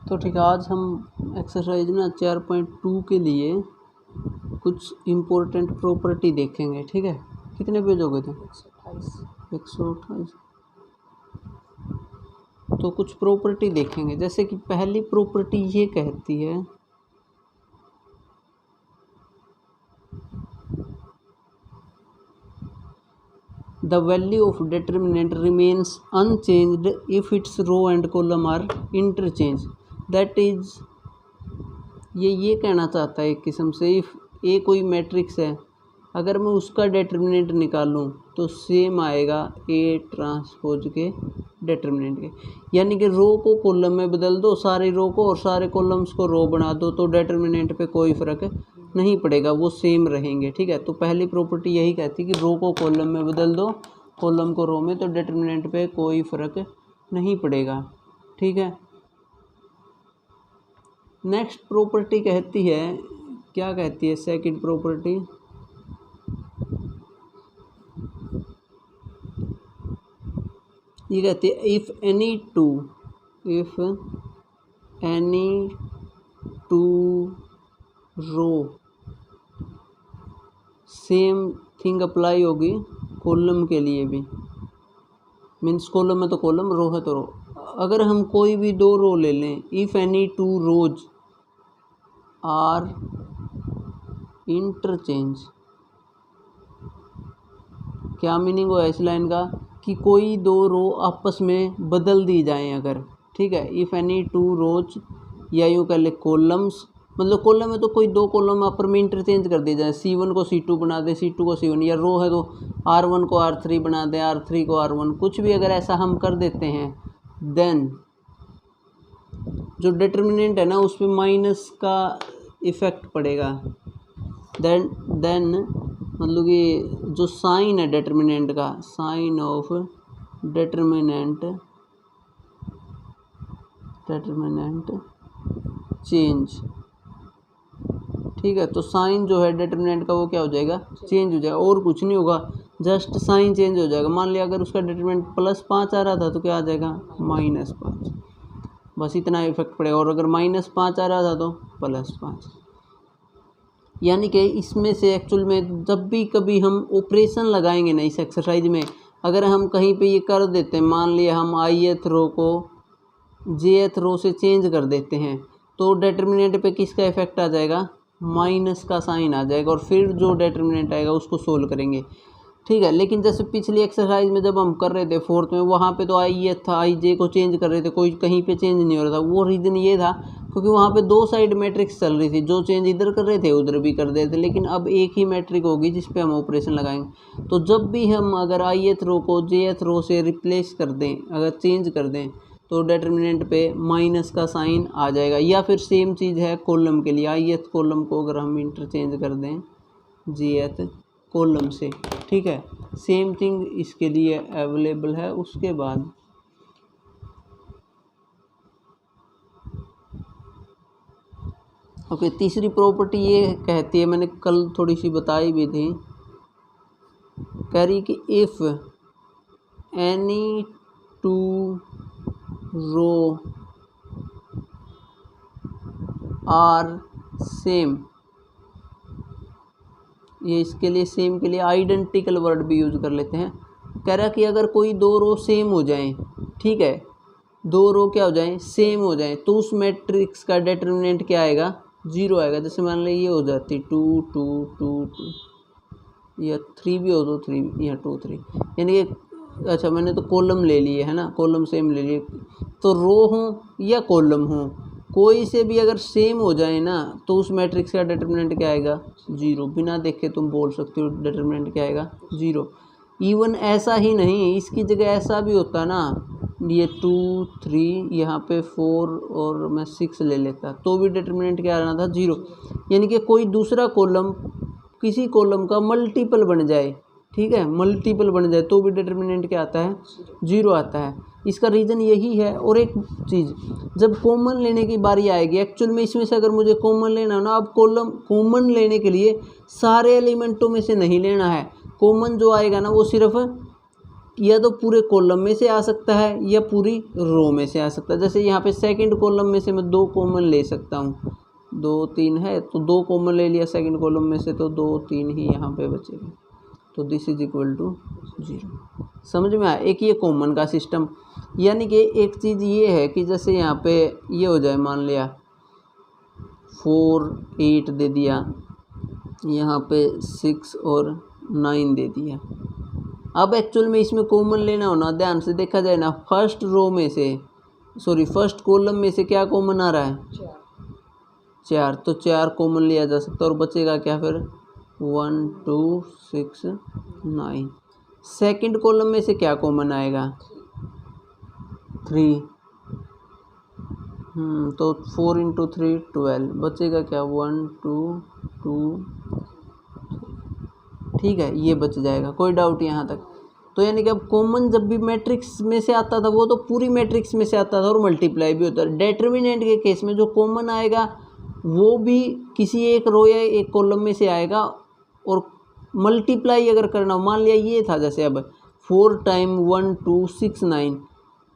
तो ठीक है, आज हम एक्सरसाइज ना 4.2 के लिए कुछ इम्पोर्टेंट प्रॉपर्टी देखेंगे। ठीक है, कितने पेज हो गए थे? 128। तो कुछ प्रॉपर्टी देखेंगे, जैसे कि पहली प्रॉपर्टी ये कहती है the value of determinant remains unchanged if its row and column are interchange. That is, ये कहना चाहता है एक किस्म से, इफ़ ए कोई मैट्रिक्स है, अगर मैं उसका डिटर्मिनेंट निकालूं तो सेम आएगा ए ट्रांसपोज के डिटर्मिनेंट के। यानी कि रो को कॉलम में बदल दो, सारे रो को, और सारे कॉलम्स को रो बना दो, तो डिटर्मिनेंट पे कोई फ़र्क नहीं पड़ेगा, वो सेम रहेंगे। ठीक है, तो पहली प्रॉपर्टी यही कहती है कि रो को कॉलम में बदल दो, कॉलम को रो में, तो डिटर्मिनेंट पे कोई फ़र्क नहीं पड़ेगा। ठीक है, नेक्स्ट प्रॉपर्टी कहती है, क्या कहती है सेकंड प्रॉपर्टी? ये कहती है if any two row, same thing apply होगी कॉलम के लिए भी। मीन्स कॉलम है तो कॉलम, रो है तो रो। अगर हम कोई भी दो रो ले लें, if any two rows are interchange, क्या मीनिंग हुआ इस लाइन का? कि कोई दो रो आपस में बदल दी जाएं अगर। ठीक है, इफ एनी टू रोज, या यूँ कह ले कॉलम्स, मतलब कॉलम है तो कोई दो कॉलम आपस में इंटरचेंज कर दी जाए, C1 को C2 बना दे, C2 को C1, या रो है तो R1 को R3 बना दे, R3 को R1, कुछ भी अगर ऐसा हम कर देते हैं, देन जो डिटर्मिनेंट है ना उस पर माइनस का इफ़ेक्ट पड़ेगा। देन मतलब कि जो साइन है डिटर्मिनेंट का, साइन ऑफ डिटर्मिनेंट चेंज। ठीक है, तो साइन जो है डिटर्मिनेंट का वो क्या हो जाएगा? चेंज हो जाएगा, और कुछ नहीं होगा, जस्ट साइन चेंज हो जाएगा। मान लिया अगर उसका डिटर्मिनेंट +5 आ रहा था तो क्या आ जाएगा? -5, बस इतना इफेक्ट पड़ेगा। और अगर -5 आ रहा था तो +5। यानी कि इसमें से एक्चुअल में जब भी कभी हम ऑपरेशन लगाएंगे ना इस एक्सरसाइज में, अगर हम कहीं पे ये कर देते हैं, मान लिया हम ith रो को jth रो से चेंज कर देते हैं, तो डिटर्मिनेंट पे किसका इफेक्ट आ जाएगा? माइनस का साइन आ जाएगा, और फिर जो डिटर्मिनेंट आएगा उसको सोल्व करेंगे। ठीक है, लेकिन जैसे पिछली एक्सरसाइज में जब हम कर रहे थे फोर्थ में, वहाँ पे तो ith था, ij को चेंज कर रहे थे, कोई कहीं पे चेंज नहीं हो रहा था। वो रीज़न ये था क्योंकि वहाँ पे दो साइड मैट्रिक्स चल रही थी, जो चेंज इधर कर रहे थे उधर भी कर रहे थे। लेकिन अब एक ही मैट्रिक होगी जिस पे हम ऑपरेशन लगाएंगे। तो जब भी हम अगर ith रो को jth रो से रिप्लेस कर दें, अगर चेंज कर दें, तो डिटर्मिनेंट पे माइनस का साइन आ जाएगा। या फिर सेम चीज़ है कॉलम के लिए, ith कॉलम को अगर हम इंटरचेंज कर दें jth कॉलम से। ठीक है, सेम थिंग इसके लिए अवेलेबल है। उसके बाद ओके, तीसरी प्रॉपर्टी ये कहती है, मैंने कल थोड़ी सी बताई भी थी, कह रही कि if any two row are same, ये इसके लिए सेम के लिए आइडेंटिकल वर्ड भी यूज़ कर लेते हैं। कह रहा कि अगर कोई दो रो सेम हो जाएं, ठीक है, दो रो क्या हो जाएं? सेम हो जाएं, तो उस मैट्रिक्स का डिटर्मिनेंट क्या आएगा? 0 आएगा। जैसे मान लो ये हो जाती 2 2 2 2, या 3 भी हो तो 3, या 2 3, यानी कि अच्छा मैंने तो कॉलम ले लिए है ना, कॉलम सेम ले लिए, तो रो हो या कॉलम हो, कोई से भी अगर सेम हो जाए ना, तो उस मैट्रिक्स का डिटर्मिनेंट क्या आएगा? 0। बिना देखे तुम बोल सकते हो डिटर्मिनेंट क्या आएगा? 0। इवन ऐसा ही नहीं, इसकी जगह ऐसा भी होता ना, ये 2 3, यहाँ पे 4 और मैं 6 ले लेता, तो भी डिटर्मिनेंट क्या आना था? 0। यानी कि कोई दूसरा कॉलम किसी कॉलम का मल्टीपल बन जाए, ठीक है, मल्टीपल बन जाए, तो भी डिटर्मिनेंट क्या आता है? 0 आता है। इसका रीज़न यही है। और एक चीज़, जब कॉमन लेने की बारी आएगी, एक्चुअल में इसमें से अगर मुझे कॉमन लेना हो ना, अब कॉमन लेने के लिए सारे एलिमेंटों में से नहीं लेना है। कॉमन जो आएगा ना वो सिर्फ या तो पूरे कॉलम में से आ सकता है या पूरी रो में से आ सकता है। जैसे यहाँ पे सेकंड कॉलम में से मैं 2 कॉमन ले सकता हूँ, 2 3 है तो 2 कॉमन ले लिया सेकंड कॉलम में से, तो 2 3 ही यहाँ पे बचेगा, तो दिस इज इक्वल टू 0। समझ में आया? एक ये कॉमन का सिस्टम, यानी कि एक चीज़ ये है कि जैसे यहाँ पे ये हो जाए, मान लिया 4 8 दे दिया, यहाँ पे 6 और 9 दे दिया। अब एक्चुअल में इसमें कॉमन लेना होना, ध्यान से देखा जाए ना, फर्स्ट रो में से फर्स्ट कॉलम में से क्या कॉमन आ रहा है? 4, तो 4 कॉमन लिया जा सकता है और बचेगा क्या फिर? 1 2 6 9। सेकंड कॉलम में से क्या कॉमन आएगा? 3, तो 4 × 3 12, बचेगा क्या? 1 2 2, ठीक है, ये बच जाएगा, कोई डाउट यहाँ तक? तो यानी कि अब कॉमन जब भी मैट्रिक्स में से आता था वो तो पूरी मैट्रिक्स में से आता था और मल्टीप्लाई भी होता है। डेटर्मिनेंट के केस में जो कॉमन आएगा वो भी किसी एक रो या एक कॉलम में से आएगा, और मल्टीप्लाई अगर करना, मान लिया ये था, जैसे अब 4 टाइम 1 2 6 9,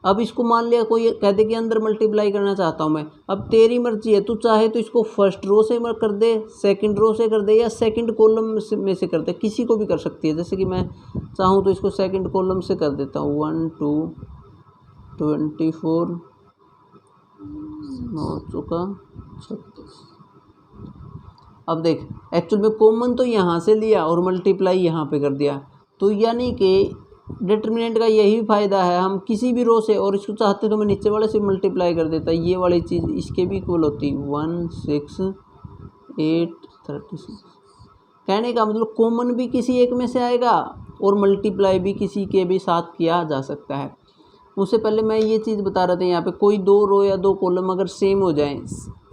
अब इसको मान लिया कोई कहते कि अंदर मल्टीप्लाई करना चाहता हूँ मैं, अब तेरी मर्जी है, तू चाहे तो इसको फर्स्ट रो से कर दे, सेकंड रो से कर दे, या सेकंड कॉलम में से कर दे, किसी को भी कर सकती है। जैसे कि मैं चाहूँ तो इसको सेकंड कॉलम से कर देता हूँ, 1 2 24 हो चुका 36। अब देख, एक्चुअल में कॉमन तो यहाँ से लिया और मल्टीप्लाई यहाँ पे कर दिया, तो यानी कि डिटर्मिनेंट का यही फ़ायदा है, हम किसी भी रो से, और इसको चाहते तो मैं नीचे वाले से मल्टीप्लाई कर देता, ये वाली चीज़ इसके भी इक्वल होती, 1 6 8 36। कहने का मतलब कॉमन भी किसी एक में से आएगा और मल्टीप्लाई भी किसी के भी साथ किया जा सकता है। उससे पहले मैं ये चीज़ बता रहा था, यहाँ पे कोई 2 रो या 2 कॉलम अगर सेम हो जाएं,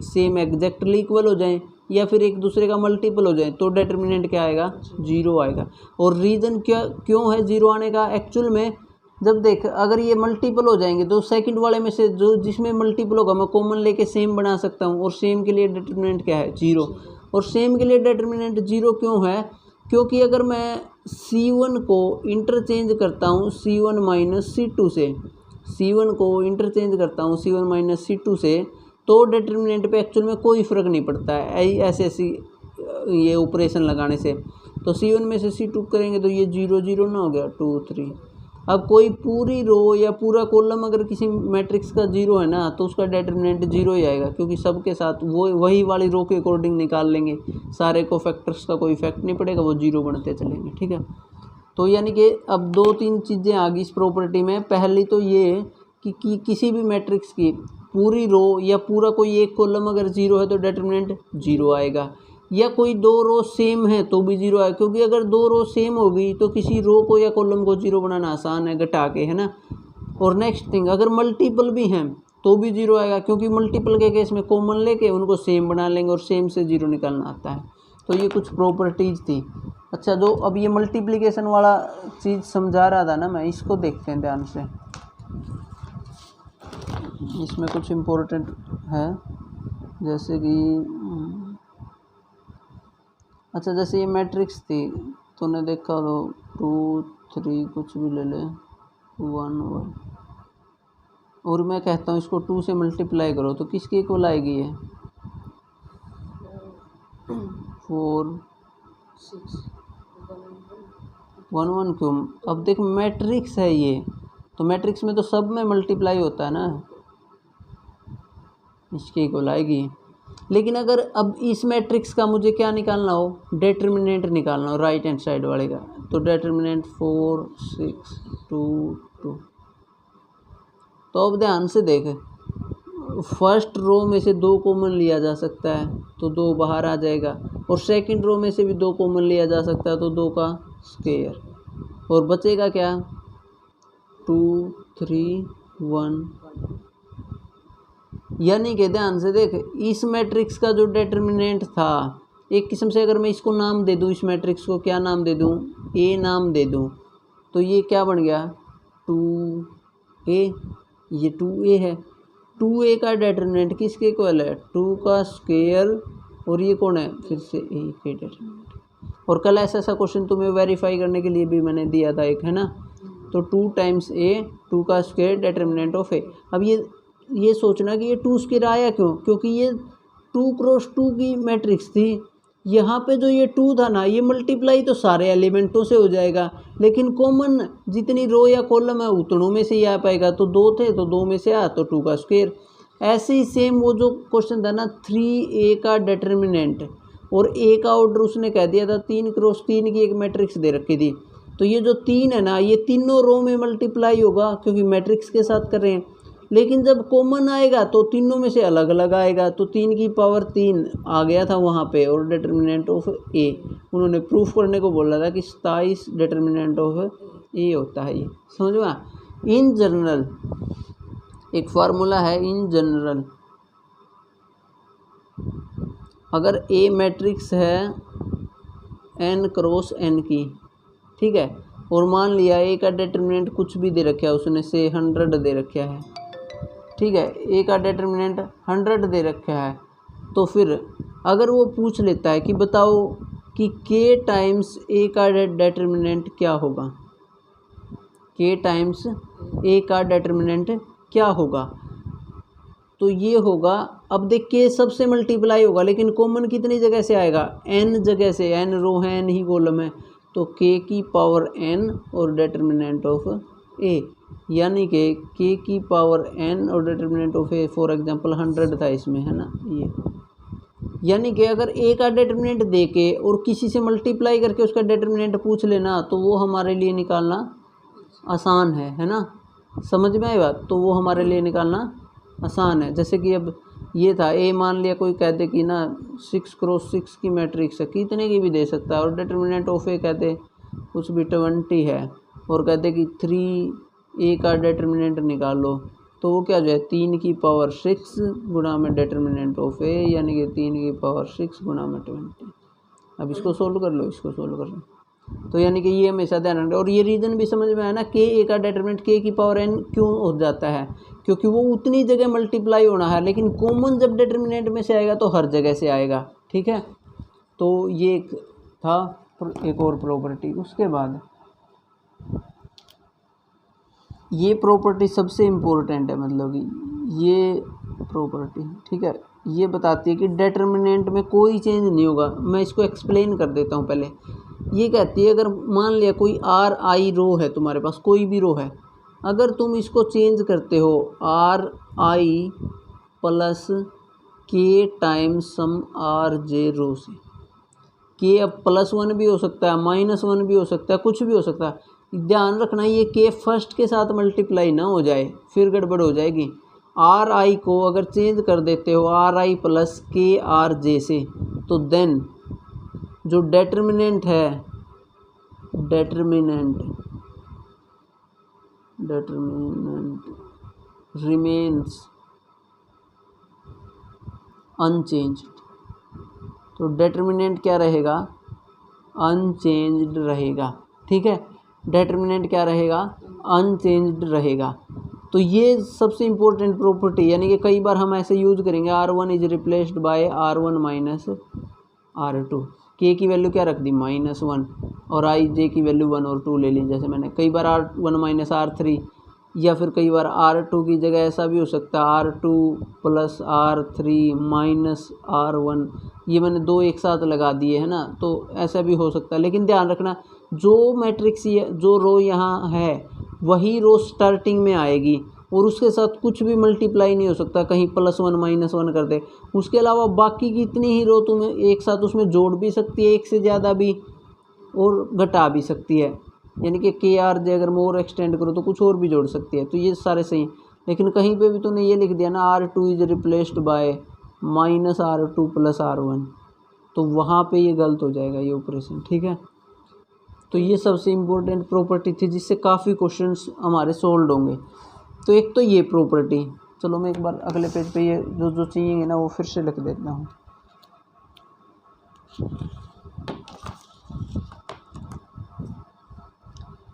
सेम एग्जैक्टली इक्वल हो जाएं, या फिर एक दूसरे का मल्टीपल हो जाए, तो डिटर्मिनेंट क्या आएगा? 0 आएगा। और रीज़न क्या क्यों है 0 आने का? एक्चुअल में जब देख, अगर ये मल्टीपल हो जाएंगे तो सेकंड वाले में से जो जिसमें मल्टीपल होगा मैं कॉमन लेके सेम बना सकता हूँ, और सेम के लिए डिटर्मिनेंट क्या है? 0। और सेम के लिए डिटर्मिनेंट 0 क्यों है? क्योंकि अगर मैं C1 को इंटरचेंज करता हूँ C1 - C2 से, C1 को इंटरचेंज करता हूँ C1 - C2 से, तो डिटर्मिनेंट पे एक्चुअल में कोई फ़र्क नहीं पड़ता है ऐसे ये ऑपरेशन लगाने से। तो C1 में से C2 करेंगे तो ये 0 0 ना हो गया, 2 3। अब कोई पूरी रो या पूरा कॉलम अगर किसी मैट्रिक्स का 0 है ना, तो उसका डिटर्मिनेंट 0 ही आएगा, क्योंकि सबके साथ वो वही वाली रो के अकॉर्डिंग निकाल लेंगे, सारे को फैक्टर्स का कोई इफेक्ट नहीं पड़ेगा, वो 0 बनते चलेंगे। ठीक है, तो यानी कि अब 2-3 चीज़ें आ गई इस प्रॉपर्टी में। पहली तो ये कि किसी भी मैट्रिक्स की पूरी रो या पूरा कोई एक कॉलम अगर 0 है तो डिटर्मिनेंट 0 आएगा, या कोई 2 रो सेम है तो भी 0 आएगा, क्योंकि अगर 2 रो सेम होगी तो किसी रो को या कॉलम को 0 बनाना आसान है घटा के, है ना। और नेक्स्ट थिंग, अगर मल्टीपल भी हैं तो भी 0 आएगा, क्योंकि मल्टीपल के केस में कॉमन लेके उनको सेम बना लेंगे और सेम से 0 निकालना आता है। तो ये कुछ प्रॉपर्टीज़ थी। अच्छा, जो अब ये मल्टीप्लिकेशन वाला चीज़ समझा रहा था ना मैं, इसको देखते हैं ध्यान से। इसमें कुछ इम्पोर्टेंट है, जैसे कि अच्छा, जैसे ये मैट्रिक्स थी, तूने देखा तो 2 3 कुछ भी ले ले, 1 1, और मैं कहता हूँ इसको 2 से मल्टीप्लाई करो तो किसके इक्वल आएगी ये? 4 6 1 1 क्यों? अब देख, मैट्रिक्स है ये, तो मैट्रिक्स में तो सब में मल्टीप्लाई होता है ना, इसके इक्वल आएगी। लेकिन अगर अब इस मैट्रिक्स का मुझे क्या निकालना हो? डिटर्मिनेंट निकालना हो राइट हैंड साइड वाले का, तो डिटर्मिनेंट 4 6 2 2। तो अब ध्यान से देख, फर्स्ट रो में से 2 कॉमन लिया जा सकता है तो 2 बाहर आ जाएगा, और सेकंड रो में से भी 2 कॉमन लिया जा सकता है तो 2 का स्क्वायर, और बचेगा क्या? 2 3 1। यानी कि ध्यान से देख, इस मैट्रिक्स का जो डिटर्मिनेंट था, एक किस्म से अगर मैं इसको नाम दे दूँ, इस मैट्रिक्स को क्या नाम दे दूँ? ए नाम दे दूँ, तो ये क्या बन गया? 2a, ये 2a है। 2a का डिटर्मिनेंट किसके इक्वल है? 2 का स्क्वायर, और ये कौन है? फिर से a के डिटर्मिनेंट। और कल ऐसा क्वेश्चन तुम्हें वेरीफाई करने के लिए भी मैंने दिया था एक, है ना, तो 2 टाइम्स ए 2 का स्क्वायर डिटर्मिनेंट ऑफ ए। अब ये सोचना कि ये 2 स्क्वायर आया क्यों, क्योंकि ये 2 क्रॉस 2 की मैट्रिक्स थी। यहाँ पे जो ये 2 था ना, ये मल्टीप्लाई तो सारे एलिमेंटों से हो जाएगा, लेकिन कॉमन जितनी रो या कॉलम है उतनों में से ही आ पाएगा। तो 2 थे तो 2 में से आ, तो 2 का स्क्वायर। ऐसे ही सेम वो जो क्वेश्चन था ना 3a का डिटर्मिनेंट, और ए का ऑर्डर उसने कह दिया था 3 क्रॉस 3 की एक मैट्रिक्स दे रखी थी। तो ये जो 3 है ना, ये तीनों रो में मल्टीप्लाई होगा क्योंकि मैट्रिक्स के साथ कर रहे हैं। लेकिन जब कॉमन आएगा तो तीनों में से अलग अलग आएगा, तो 3 की पावर 3 आ गया था वहाँ पे, और डिटर्मिनेंट ऑफ ए उन्होंने प्रूफ करने को बोला था कि 27 डिटर्मिनेंट ऑफ ए होता है। ये समझ में। इन जनरल एक फार्मूला है, इन जनरल अगर ए मैट्रिक्स है n क्रॉस n की, ठीक है, और मान लिया ए का डिटर्मिनेंट कुछ भी दे रखा है उसने, से 100 दे रखा है, ठीक है, ए का डिटर्मिनेंट 100 दे रखा है, तो फिर अगर वो पूछ लेता है कि बताओ कि k टाइम्स ए का डिटर्मिनेंट क्या होगा, k टाइम्स ए का डिटर्मिनेंट क्या होगा, तो ये होगा, अब देख के सबसे मल्टीप्लाई होगा, लेकिन कॉमन कितनी जगह से आएगा, n जगह से, n रो है n ही कॉलम है, तो k की पावर n और डिटर्मिनेंट ऑफ a, यानी कि k की पावर n और determinant of a, for example 100 था इसमें, है ना ये। यानी कि अगर a का डिटर्मिनेंट दे के और किसी से मल्टीप्लाई करके उसका डिटर्मिनेंट पूछ लेना, तो वो हमारे लिए निकालना आसान है ना, समझ में आई बात। तो वो हमारे लिए निकालना आसान है। जैसे कि अब ये था ए, मान लिया कोई कहते कि ना 6 क्रॉस 6 की मैट्रिक्स है, कितने की भी दे सकता है, और डिटर्मिनेंट ऑफ ए कहते कुछ भी 20 है, और कहते कि 3a का डिटर्मिनेंट निकालो, तो वो क्या जो है 3 की पावर 6 गुणा में डिटर्मिनेंट ऑफ ए, यानी कि 3 की पावर 6 गुणा में 20। अब इसको सोल्व कर लो, इसको सोल्व कर लो, तो यानी कि ये हमेशा ध्यान रखना। और ये रीज़न भी समझ में आया ना, के ए का डिटर्मिनेंट k की पावर n क्यों हो जाता है, क्योंकि वो उतनी जगह मल्टीप्लाई होना है, लेकिन कॉमन जब डिटर्मिनेंट में से आएगा तो हर जगह से आएगा, ठीक है। तो ये एक था एक और प्रॉपर्टी। उसके बाद ये प्रॉपर्टी सबसे इम्पोर्टेंट है, मतलब कि ये प्रॉपर्टी, ठीक है, ये बताती है कि डिटर्मिनेंट में कोई चेंज नहीं होगा। मैं इसको एक्सप्लेन कर देता हूँ पहले। ये कहती है अगर मान लिया कोई आर आई रो है तुम्हारे पास, कोई भी रो है, अगर तुम इसको चेंज करते हो आर आई प्लस के टाइम्स सम आर जे रो से, के अब +1 भी हो सकता है, -1 भी हो सकता है, कुछ भी हो सकता है। ध्यान रखना ये के फर्स्ट के साथ मल्टीप्लाई ना हो जाए, फिर गड़बड़ हो जाएगी। आर आई को अगर चेंज कर देते हो आर आई प्लस के आर जे से, तो देन जो डिटर्मिनेंट है, डिटर्मिनेंट रिमेन्स अनचेंज्ड। तो डिटर्मिनेंट क्या रहेगा, अनचेंज्ड रहेगा, ठीक है, डिटर्मिनेंट क्या रहेगा, अनचेंज्ड रहेगा। तो ये सबसे इम्पोर्टेंट प्रॉपर्टी, यानी कि कई बार हम ऐसे यूज करेंगे, R1 is replaced bye R1 minus R2, के की वैल्यू क्या रख दी -1, और आई जे की वैल्यू 1 और 2 ले ली, जैसे मैंने कई बार R1 माइनस R3, या फिर कई बार R2 की जगह ऐसा भी हो सकता है R2 plus R3 minus R1, ये मैंने 2 एक साथ लगा दिए है ना, तो ऐसा भी हो सकता है। लेकिन ध्यान रखना जो मैट्रिक्स जो रो यहाँ है वही रो स्टार्टिंग में आएगी, और उसके साथ कुछ भी मल्टीप्लाई नहीं हो सकता, कहीं +1 -1 कर दे। उसके अलावा बाकी की इतनी ही रो तुम्हें एक साथ उसमें जोड़ भी सकती है, एक से ज़्यादा भी, और घटा भी सकती है, यानी कि के आर जे अगर मोर एक्सटेंड करो तो कुछ और भी जोड़ सकती है। तो ये सारे सही। लेकिन कहीं पे भी तूने ये लिख दिया ना R2 is replaced bye -R2 plus R1, तो वहाँ पे ये गलत हो जाएगा ये ऑपरेशन, ठीक है। तो ये सबसे इम्पोर्टेंट प्रॉपर्टी थी जिससे काफ़ी क्वेश्चंस हमारे सोल्व होंगे। तो एक तो ये प्रॉपर्टी, चलो मैं एक बार अगले पेज पे ये जो चाहिए ना वो फिर से लिख देता हूँ।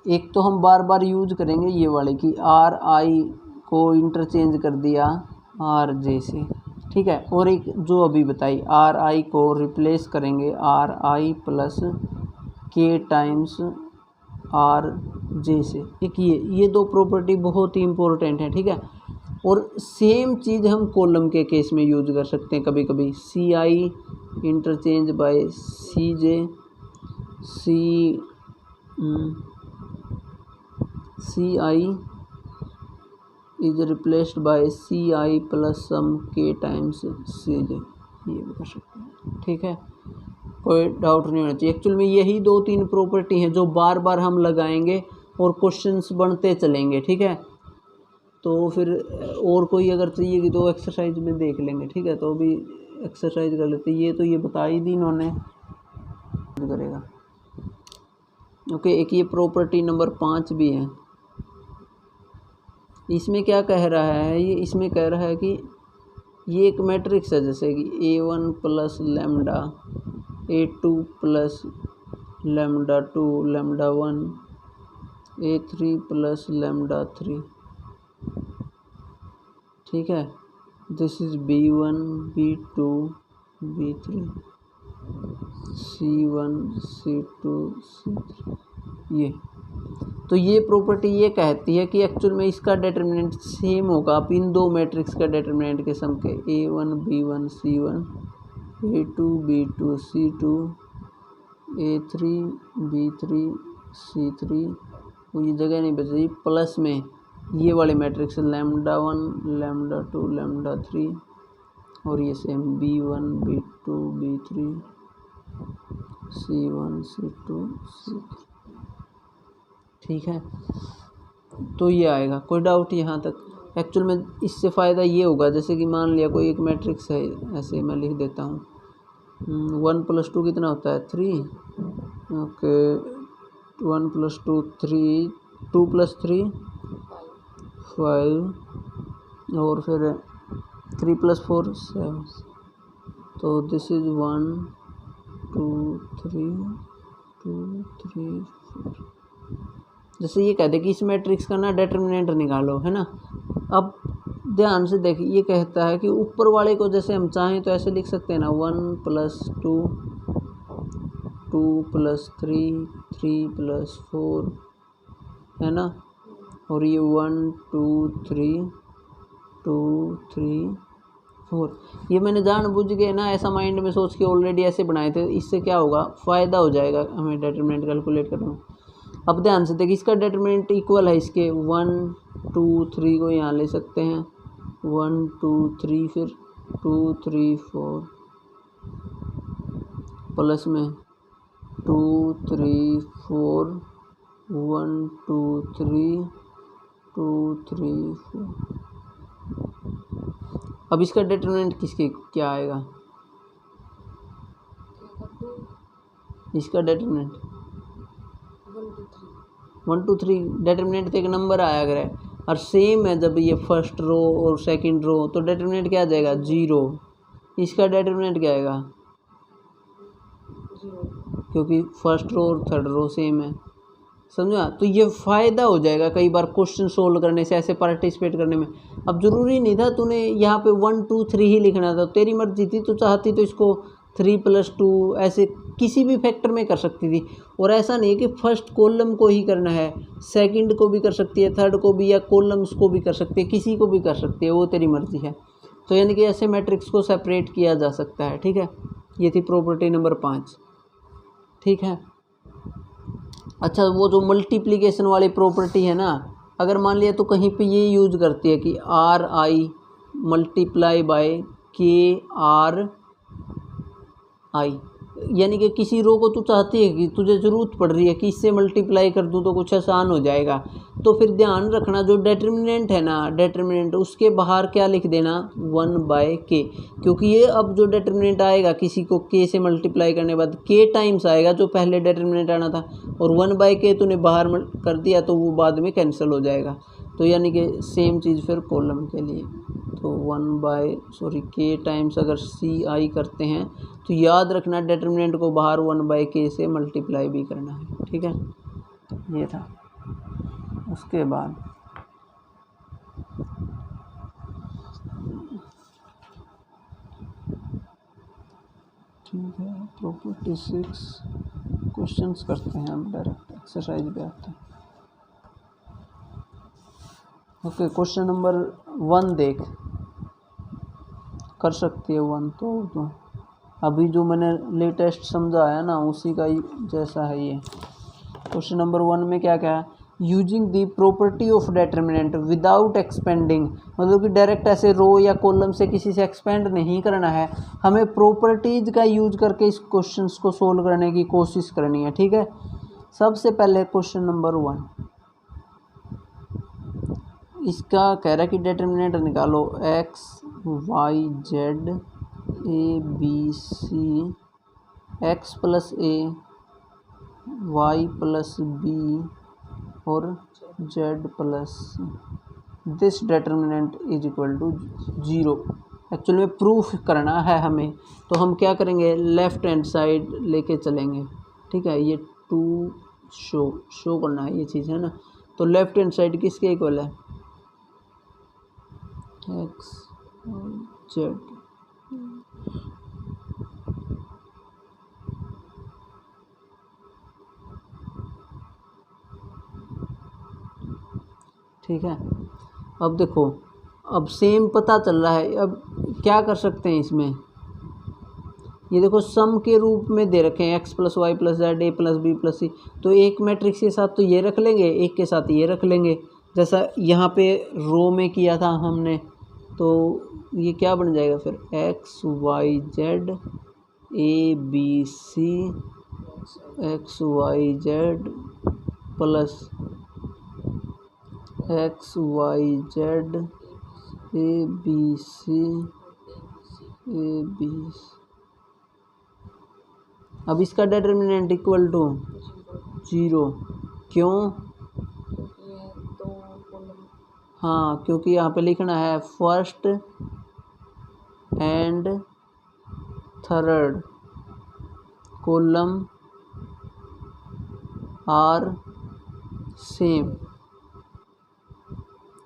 एक तो हम बार बार यूज करेंगे ये वाले कि आर आई को इंटरचेंज कर दिया आर जे से, ठीक है, और एक जो अभी बताई आर आई को रिप्लेस करेंगे आर आई प्लस के टाइम्स आर जे से। एक ये दो प्रॉपर्टी बहुत ही इंपॉर्टेंट है, ठीक है। और सेम चीज़ हम कॉलम के केस में यूज कर सकते हैं कभी कभी, C I interchange by C J, C I is replaced by C I plus some K times सी जे, ये भी कर सकते हैं, ठीक है। कोई डाउट नहीं होना चाहिए। एक्चुअल में यही 2-3 प्रॉपर्टी हैं जो बार बार हम लगाएंगे और क्वेश्चंस बनते चलेंगे, ठीक है। तो फिर और कोई अगर चाहिए कि तो एक्सरसाइज में देख लेंगे, ठीक है। तो अभी एक्सरसाइज कर लेते, ये तो ये बता ही दी इन्होंने, करेगा। ओके, एक ये प्रॉपर्टी नंबर 5 भी है। इसमें क्या कह रहा है, ये इसमें कह रहा है कि ये एक मैट्रिक्स है, जैसे कि A1 plus lambda, A2 plus lambda 2 lambda 1, A3 plus lambda 3, ठीक है। This is B1 B2 B3 C1 C2 C3, ये तो ये प्रॉपर्टी ये कहती है कि एक्चुअल में इसका डिटरमिनेंट सेम होगा आप इन दो मैट्रिक्स का डिटरमिनेंट के सम के, A1 B1 C1, A2 B2 C2, A3 B3 C3, वो ये जगह नहीं बच रही, प्लस में ये वाले मैट्रिक्स लैम्डा 1 लैम्डा 2 लैम्डा 3, और ये same B1 B2 B3 C1 C2 C3, ठीक है। तो ये आएगा, कोई डाउट यहाँ तक। एक्चुअल में इससे फ़ायदा ये होगा, जैसे कि मान लिया कोई एक मैट्रिक्स है, ऐसे मैं लिख देता हूँ, 1 + 2 कितना होता है 3, ओके 1 + 2 3, 2 + 3 5, और फिर 3 + 4 7, तो दिस इज 1 2 3 2 3 4। जैसे ये कहते हैं कि इस मैट्रिक्स का ना डिटरमिनेंट निकालो, है ना। अब ध्यान से देखिए, ये कहता है कि ऊपर वाले को जैसे हम चाहें तो ऐसे लिख सकते हैं ना, 1 + 2 2 + 3 3 + 4, है ना। और ये 1 2 3 2 3 4, ये मैंने जानबूझ के ना ऐसा माइंड में सोच के ऑलरेडी ऐसे बनाए थे। इससे क्या होगा, फ़ायदा हो जाएगा हमें डिटरमिनेंट कैलकुलेट करने में। अब ध्यान से देखिए, इसका डिटरमिनेंट इक्वल है इसके 1 2 3 को यहाँ ले सकते हैं, 1 2 3, फिर 2 3 4, प्लस में 2 3 4 1 2 3 2 3 4। अब इसका डिटरमिनेंट किसके क्या आएगा, इसका डिटरमिनेंट 1 2 3 डिटरमिनेंट तो एक नंबर आया अगर है, और सेम है जब ये फर्स्ट रो और सेकंड रो, तो डिटरमिनेंट क्या आ जाएगा 0। इसका डिटरमिनेंट क्या आएगा 0, क्योंकि फर्स्ट रो और थर्ड रो सेम है, समझा। तो ये फ़ायदा हो जाएगा कई बार क्वेश्चन सोल्व करने से, ऐसे पार्टिसिपेट करने में। अब ज़रूरी नहीं था तूने यहाँ पे 1 2 3 ही लिखना था, तेरी मर्जी थी, तो चाहती तो इसको 3 + 2 ऐसे किसी भी फैक्टर में कर सकती थी। और ऐसा नहीं है कि फर्स्ट कॉलम को ही करना है, सेकंड को भी कर सकती है, थर्ड को भी, या कॉलम्स को भी कर सकती है, किसी को भी कर सकती है, वो तेरी मर्जी है। तो यानी कि ऐसे मैट्रिक्स को सेपरेट किया जा सकता है, ठीक है। ये थी प्रॉपर्टी नंबर 5, ठीक है। अच्छा, वो जो मल्टीप्लिकेशन वाली प्रॉपर्टी है ना, अगर मान लिया तो कहीं पे ये यूज करती है कि RI × KRI, यानी कि किसी रो को तू चाहती है कि तुझे ज़रूरत पड़ रही है कि इससे मल्टीप्लाई कर दूँ तो कुछ आसान हो जाएगा, तो फिर ध्यान रखना जो डिटरमिनेंट है ना, डिटरमिनेंट उसके बाहर क्या लिख देना 1/k, क्योंकि ये अब जो डिटरमिनेंट आएगा किसी को k से मल्टीप्लाई करने के बाद k टाइम्स आएगा जो पहले डिटरमिनेंट आना था, और 1/k तूने बाहर कर दिया तो वो बाद में कैंसिल हो जाएगा। तो यानी कि सेम चीज़ फिर कॉलम के लिए, तो k टाइम्स अगर CI करते हैं तो याद रखना डिटरमिनेंट को बाहर 1/k से मल्टीप्लाई भी करना है, ठीक है। ये था। उसके बाद ठीक है, प्रॉपर्टी 6 क्वेश्चंस करते हैं, हम डायरेक्ट एक्सरसाइज पे आते हैं। ओके, क्वेश्चन नंबर 1 देख, कर सकती है 1 तो अभी जो मैंने लेटेस्ट समझाया ना उसी का ही जैसा है ये। क्वेश्चन नंबर 1 में क्या क्या है, using the property of determinant without expanding, मतलब कि डायरेक्ट ऐसे रो या कॉलम से किसी से एक्सपेंड नहीं करना है, हमें प्रॉपर्टीज का यूज करके इस क्वेश्चन को सोल्व करने की कोशिश करनी है। ठीक है, सबसे पहले क्वेश्चन नंबर 1 इसका कह रहा है कि डिटर्मिनेंट निकालो x y z a b c x plus a y plus b और z plus this determinant is equal to 0। Actual में प्रूफ करना है हमें, तो हम क्या करेंगे, लेफ्ट हैंड साइड लेके चलेंगे। ठीक है, ये टू शो करना है ये चीज़ है ना, तो लेफ्ट हैंड साइड किसके इक्वल है, x z। ठीक है, अब देखो, अब सेम पता चल रहा है। अब क्या कर सकते हैं इसमें, ये देखो सम के रूप में दे रखे हैं x plus Y plus Z A plus B plus C, तो एक मैट्रिक्स के साथ तो ये रख लेंगे, एक के साथ ये रख लेंगे, जैसा यहाँ पे रो में किया था हमने। तो ये क्या बन जाएगा फिर, X Y Z A B C X Y Z plus X Y Z A B C A B. अब इसका डिटर्मिनेंट इक्वल टू 0, क्यों, हाँ क्योंकि यहाँ पे लिखना है first and third column are same,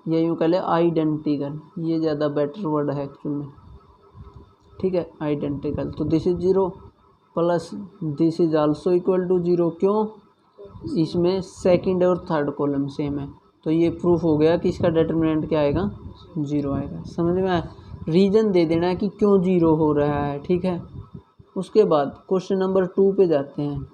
ये यूँ कह ले आइडेंटिकल, ये ज़्यादा बेटर वर्ड है एक्चुअल में। ठीक है, आइडेंटिकल, तो this is 0 plus this is also equal to 0, क्यों, इसमें सेकंड और थर्ड कॉलम सेम है। तो ये प्रूफ हो गया कि इसका डिटर्मिनेंट क्या आएगा, 0 आएगा। समझ में आया, रीज़न दे देना है कि क्यों 0 हो रहा है। ठीक है, उसके बाद क्वेश्चन नंबर 2 पे जाते हैं।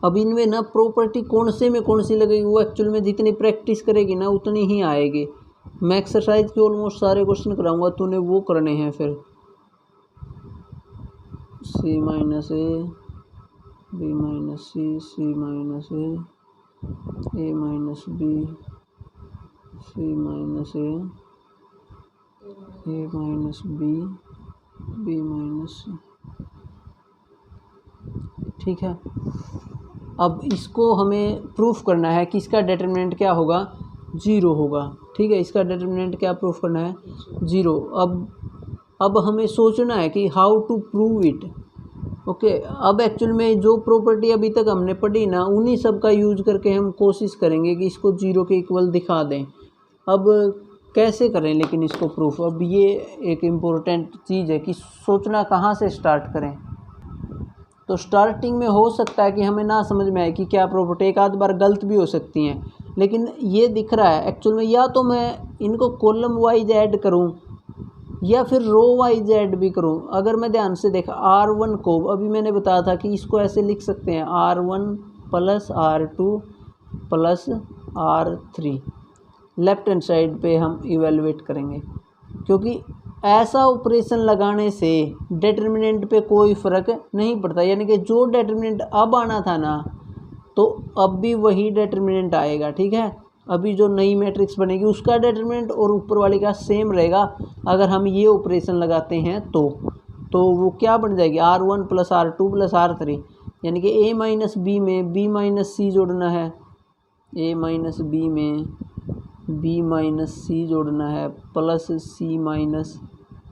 अब इनमें ना प्रॉपर्टी कौन से में कौन सी लगेगी, वो एक्चुअल में जितनी प्रैक्टिस करेगी ना उतनी ही आएगी। मैं एक्सरसाइज के ऑलमोस्ट सारे क्वेश्चन कराऊंगा, तूने वो करने हैं फिर c minus A B minus C minus A minus B C minus A minus B minus C. ठीक है, अब इसको हमें प्रूफ करना है कि इसका डिटर्मिनेंट क्या होगा, 0 होगा। ठीक है, इसका डिटर्मिनेंट क्या प्रूफ करना है, 0। अब हमें सोचना है कि how to prove it. Okay, अब एक्चुअल में जो प्रॉपर्टी अभी तक हमने पढ़ी ना उन्हीं सब का यूज करके हम कोशिश करेंगे कि इसको 0 के इक्वल दिखा दें। अब कैसे करें लेकिन इसको प्रूफ, अब ये एक इम्पोर्टेंट चीज़ है कि सोचना कहाँ से स्टार्ट करें। तो स्टार्टिंग में हो सकता है कि हमें ना समझ में आए कि क्या प्रॉपर्टी, एक आध बार गलत भी हो सकती हैं, लेकिन ये दिख रहा है एक्चुअल में, या तो मैं इनको कॉलम वाइज ऐड करूं या फिर रो वाइज ऐड भी करूं। अगर मैं ध्यान से देखा R1 को, अभी मैंने बताया था कि इसको ऐसे लिख सकते हैं R1 plus R2 plus R3, left hand side पे हम इवेलुएट करेंगे, क्योंकि ऐसा ऑपरेशन लगाने से डिटर्मिनेंट पे कोई फ़र्क नहीं पड़ता। यानी कि जो डिटर्मिनेंट अब आना था ना, तो अब भी वही डिटर्मिनेंट आएगा। ठीक है, अभी जो नई मैट्रिक्स बनेगी उसका डिटर्मिनेंट और ऊपर वाले का सेम रहेगा। अगर हम ये ऑपरेशन लगाते हैं तो वो क्या बन जाएगी, R1 plus R2 plus R3, यानी कि a माइनस बी में b माइनस सी जोड़ना है, a माइनस बी में b माइनस सी जोड़ना है, प्लस c माइनस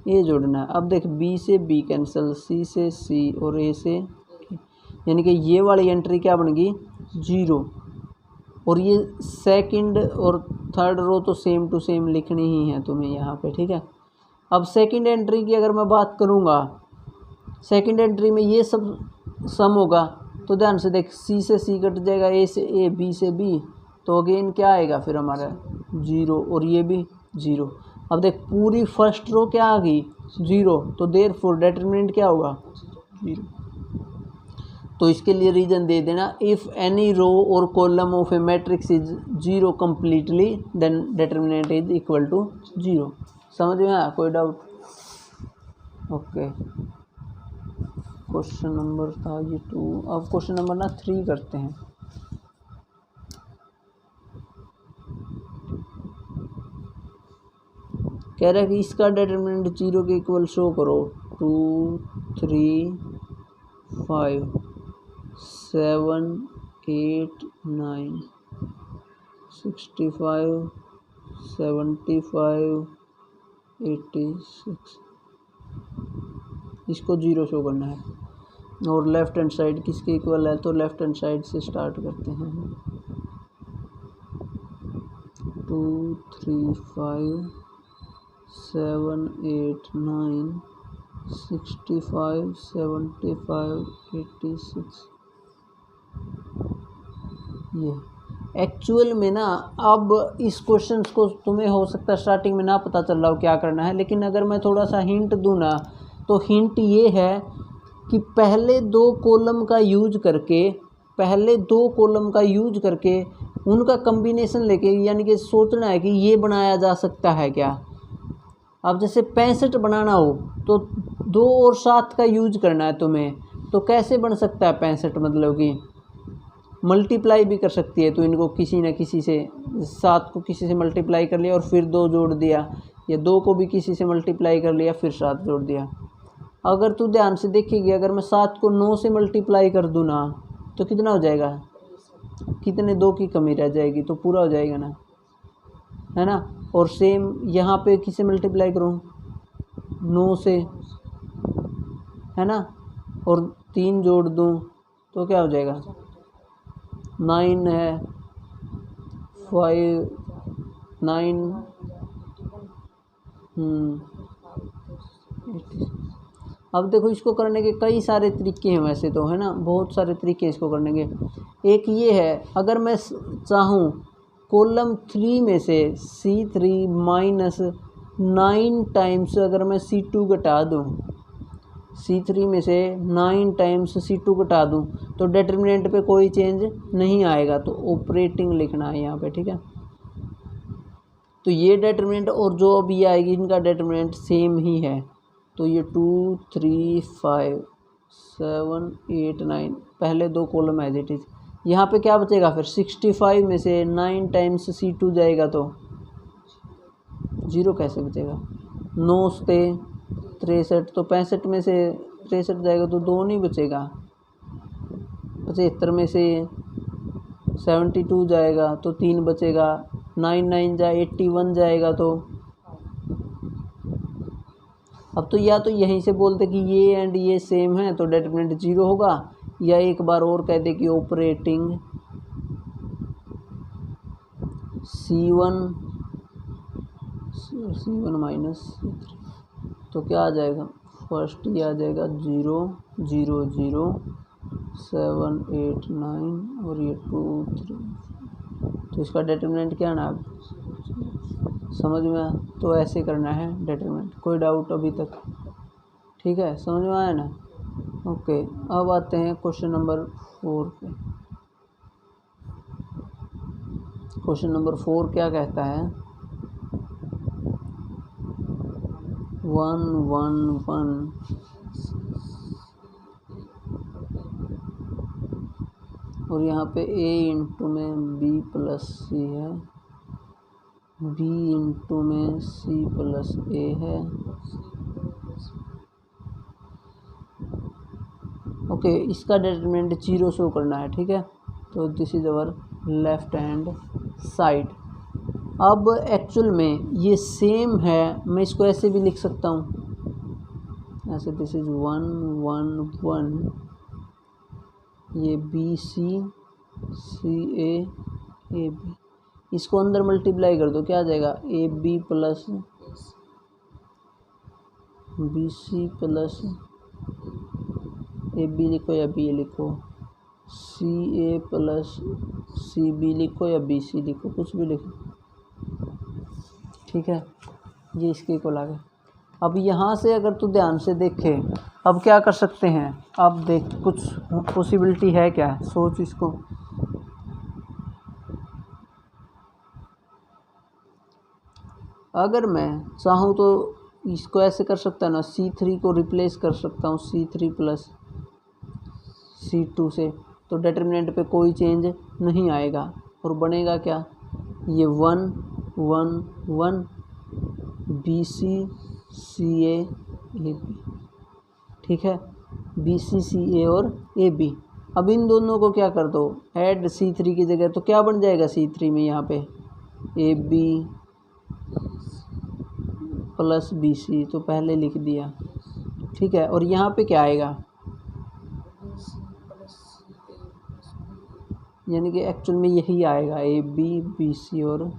ए जोड़ना है। अब देख, b से b कैंसिल, c से c और a से, यानी कि ये वाली एंट्री क्या बन गई, 0। और ये सेकंड और थर्ड रो तो सेम टू सेम लिखनी ही है तुम्हें यहाँ पे। ठीक है, अब सेकंड एंट्री की अगर मैं बात करूँगा, सेकंड एंट्री में ये सब सम होगा, तो ध्यान से देख, सी से सी कट जाएगा, ए से ए, बी से बी, तो अगेन क्या आएगा फिर हमारा 0, और ये भी 0। अब देख पूरी फर्स्ट रो क्या आ गई 0, तो देयरफॉर डिटरमिनेंट क्या होगा 0। तो इसके लिए रीजन दे देना, इफ़ एनी रो और column of a matrix is 0 completely then determinant is equal to 0। समझ में आया, कोई डाउट? ओके, क्वेश्चन नंबर था ये 2। अब क्वेश्चन नंबर ना 3 करते हैं। कह रहा है कि इसका डिटरमिनेंट 0 के इक्वल शो करो। 2 3 5 7 8 9 65 75 86, इसको 0 शो करना है। और लेफ्ट हैंड साइड किसके इक्वल है, तो लेफ्ट हैंड साइड से स्टार्ट करते हैं। 2 3 5 7 8 9 65 75 86। ये एक्चुअल में ना, अब इस क्वेश्चन को तुम्हें हो सकता है स्टार्टिंग में ना पता चल रहा हो क्या करना है, लेकिन अगर मैं थोड़ा सा हिंट दूँ ना, तो हिंट ये है कि पहले दो कॉलम का यूज करके उनका कम्बिनेशन लेके, यानी कि सोचना है कि ये बनाया जा सकता है क्या। अब जैसे 65 बनाना हो तो 2 और 7 का यूज करना है तुम्हें, तो कैसे बन सकता है 65, मतलब कि मल्टीप्लाई भी कर सकती है, तो इनको किसी न किसी से, 7 को किसी से मल्टीप्लाई कर लिया और फिर 2 जोड़ दिया, या 2 को भी किसी से मल्टीप्लाई कर लिया फिर 7 जोड़ दिया। अगर तू ध्यान से देखेगी, अगर मैं 7 को 9 से मल्टीप्लाई कर दूँ ना, तो कितना हो जाएगा, कितने 2 की कमी रह जाएगी, तो पूरा हो जाएगा ना, है ना। और सेम यहाँ पे किसे मल्टीप्लाई करूँ, 9 से, है ना, और 3 जोड़ दूँ तो क्या हो जाएगा, 9 है, 5 9 अब देखो, इसको करने के कई सारे तरीके हैं वैसे तो, है ना, बहुत सारे तरीके हैं इसको करने के। एक ये है, अगर मैं चाहूँ कॉलम 3 में से C3 माइनस 9 टाइम्स अगर मैं C2 घटा दूँ, C3 में से 9 टाइम्स C2 घटा दूँ, तो डिटरमिनेंट पे कोई चेंज नहीं आएगा, तो ऑपरेटिंग लिखना है यहाँ पे, ठीक है। तो ये डिटरमिनेंट और जो अभी आएगी इनका डिटरमिनेंट सेम ही है, तो ये 2 3 5 7 8 9 पहले दो कॉलम एज इट इज़। यहाँ पे क्या बचेगा फिर, 65 में से 9 टाइम्स C2 जाएगा तो 0 कैसे बचेगा, 9 से 63, तो 65 में से 63 जाएगा तो 2 नहीं बचेगा। 75 में से 72 जाएगा तो 3 बचेगा, 9 9 जाए 81 जाएगा, तो अब तो या तो यहीं से बोलते कि ये एंड ये सेम है तो डिटरमिनेंट 0 होगा, या एक बार और कह दे कि ऑपरेटिंग C1 माइनस C3, तो क्या आ जाएगा, फर्स्ट ये आ जाएगा 0 0 0 7 8 9 और ये 2 3, तो इसका डिटरमिनेंट क्या ना, समझ में आया। तो ऐसे करना है डिटरमिनेंट, कोई डाउट अभी तक, ठीक है, समझ में आया ना। ओके, अब आते हैं क्वेश्चन नंबर 4 पे। क्वेश्चन नंबर 4 क्या कहता है, 1 1 1 और यहाँ पे A इंटू में B प्लस C है, B इंटू में C प्लस A है। ओके, इसका डिटरमिनेंट 0 शो करना है, ठीक है। तो this is our left hand side. अब एक्चुअल में ये सेम है, मैं इसको ऐसे भी लिख सकता हूँ, ऐसे दिस इज 1 1 1, ये BC CA AB, इसको अंदर मल्टीप्लाई कर दो, क्या आ जाएगा, AB plus BC plus AB लिखो या B लिखो, सी ए प्लस सी बी लिखो या बी सी लिखो, कुछ भी लिखो, ठीक है। ये इसके इक्वल आ गया। अब यहाँ से अगर तू ध्यान से देखे, अब क्या कर सकते हैं, अब देख कुछ पॉसिबिलिटी है क्या, सोच इसको। अगर मैं चाहूँ तो इसको ऐसे कर सकता ना, C3 को रिप्लेस कर सकता हूँ C3 प्लस C2 से, तो डिटर्मिनेंट पे कोई चेंज नहीं आएगा और बनेगा क्या, ये 1 1 1 B C C A B, ठीक है, बी सी सी ए और ए बी। अब इन दोनों को क्या कर दो, ऐड C3 की जगह, तो क्या बन जाएगा C3 में यहाँ पे A B plus B C, तो पहले लिख दिया, ठीक है। और यहाँ पे क्या आएगा, यानी कि एक्चुअल में यही आएगा, ए बी बी सी और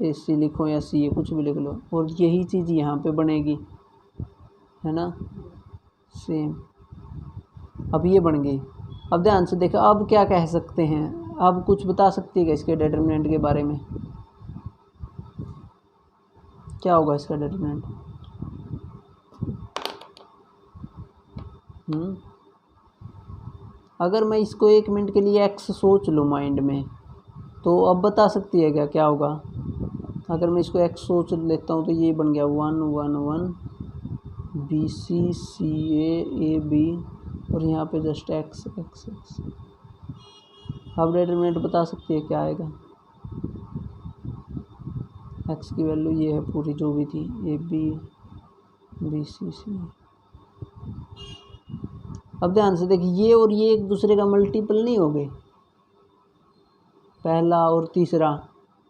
ए सी लिखो या सी ए, कुछ भी लिख लो, और यही चीज़ यहाँ पे बनेगी, है ना, सेम। अब ये बन गई। अब ध्यान से देखो, अब क्या कह सकते हैं, अब कुछ बता सकती है क्या इसके डिटर्मिनेंट के बारे में, क्या होगा इसका डिटर्मिनेंट। अगर मैं इसको 1 मिनट के लिए एक्स सोच लूँ माइंड में, तो अब बता सकती है क्या क्या होगा। अगर मैं इसको एक्स सोच लेता हूँ तो ये बन गया 1 1 1 B C C A B, और यहाँ पे जस्ट एक्स एक्स एक्स। अब डिटरमिनेंट बता सकती है क्या आएगा, एक्स की वैल्यू ये है पूरी जो भी थी, ए बी बी सी सी। अब ध्यान से देखिए, ये और ये एक दूसरे का मल्टीपल नहीं हो गए, पहला और तीसरा।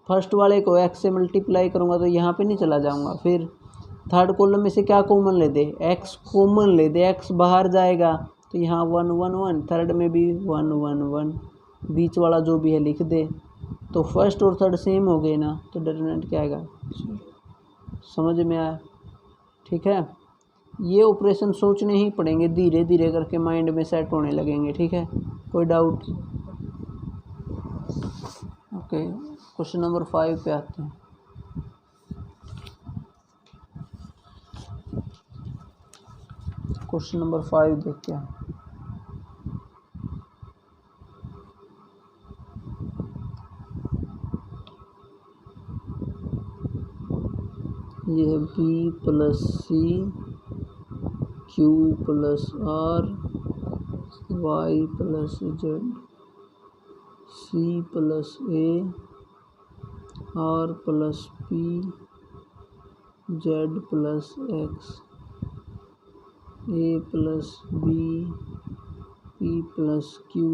फर्स्ट वाले को एक्स से मल्टीप्लाई करूँगा तो यहाँ पे नहीं चला जाऊँगा। फिर थर्ड कॉलम में से क्या कॉमन ले दे, एक्स कॉमन ले दे, एक्स बाहर जाएगा तो यहाँ 1 1 1, थर्ड में भी 1 1 1, बीच वाला जो भी है लिख दे, तो फर्स्ट और थर्ड सेम हो गए ना, तो डिटरमिनेंट क्या आएगा। समझ में आया, ठीक है। ये ऑपरेशन सोचने ही पड़ेंगे, धीरे धीरे करके माइंड में सेट होने लगेंगे, ठीक है। कोई डाउट। ओके, क्वेश्चन नंबर 5 पे आते हैं। क्वेश्चन नंबर 5 देखते हैं। ये है B plus C Q plus R Y plus Z C plus A R plus P Z plus X A plus B P plus Q,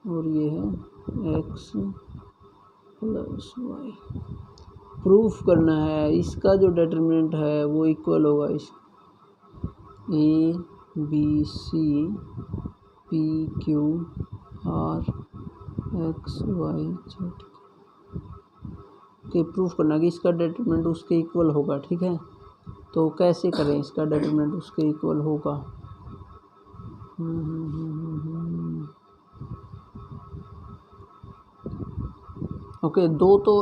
और ये है एक्स प्लस वाई। प्रूफ करना है इसका जो डिटरमिनेंट है वो इक्वल होगा इस A B C P Q R X Y Z के। प्रूफ करना कि इसका डिटरमिनेंट उसके इक्वल होगा, ठीक है। तो कैसे करें, इसका डिटरमिनेंट उसके इक्वल होगा। ओके, दो तो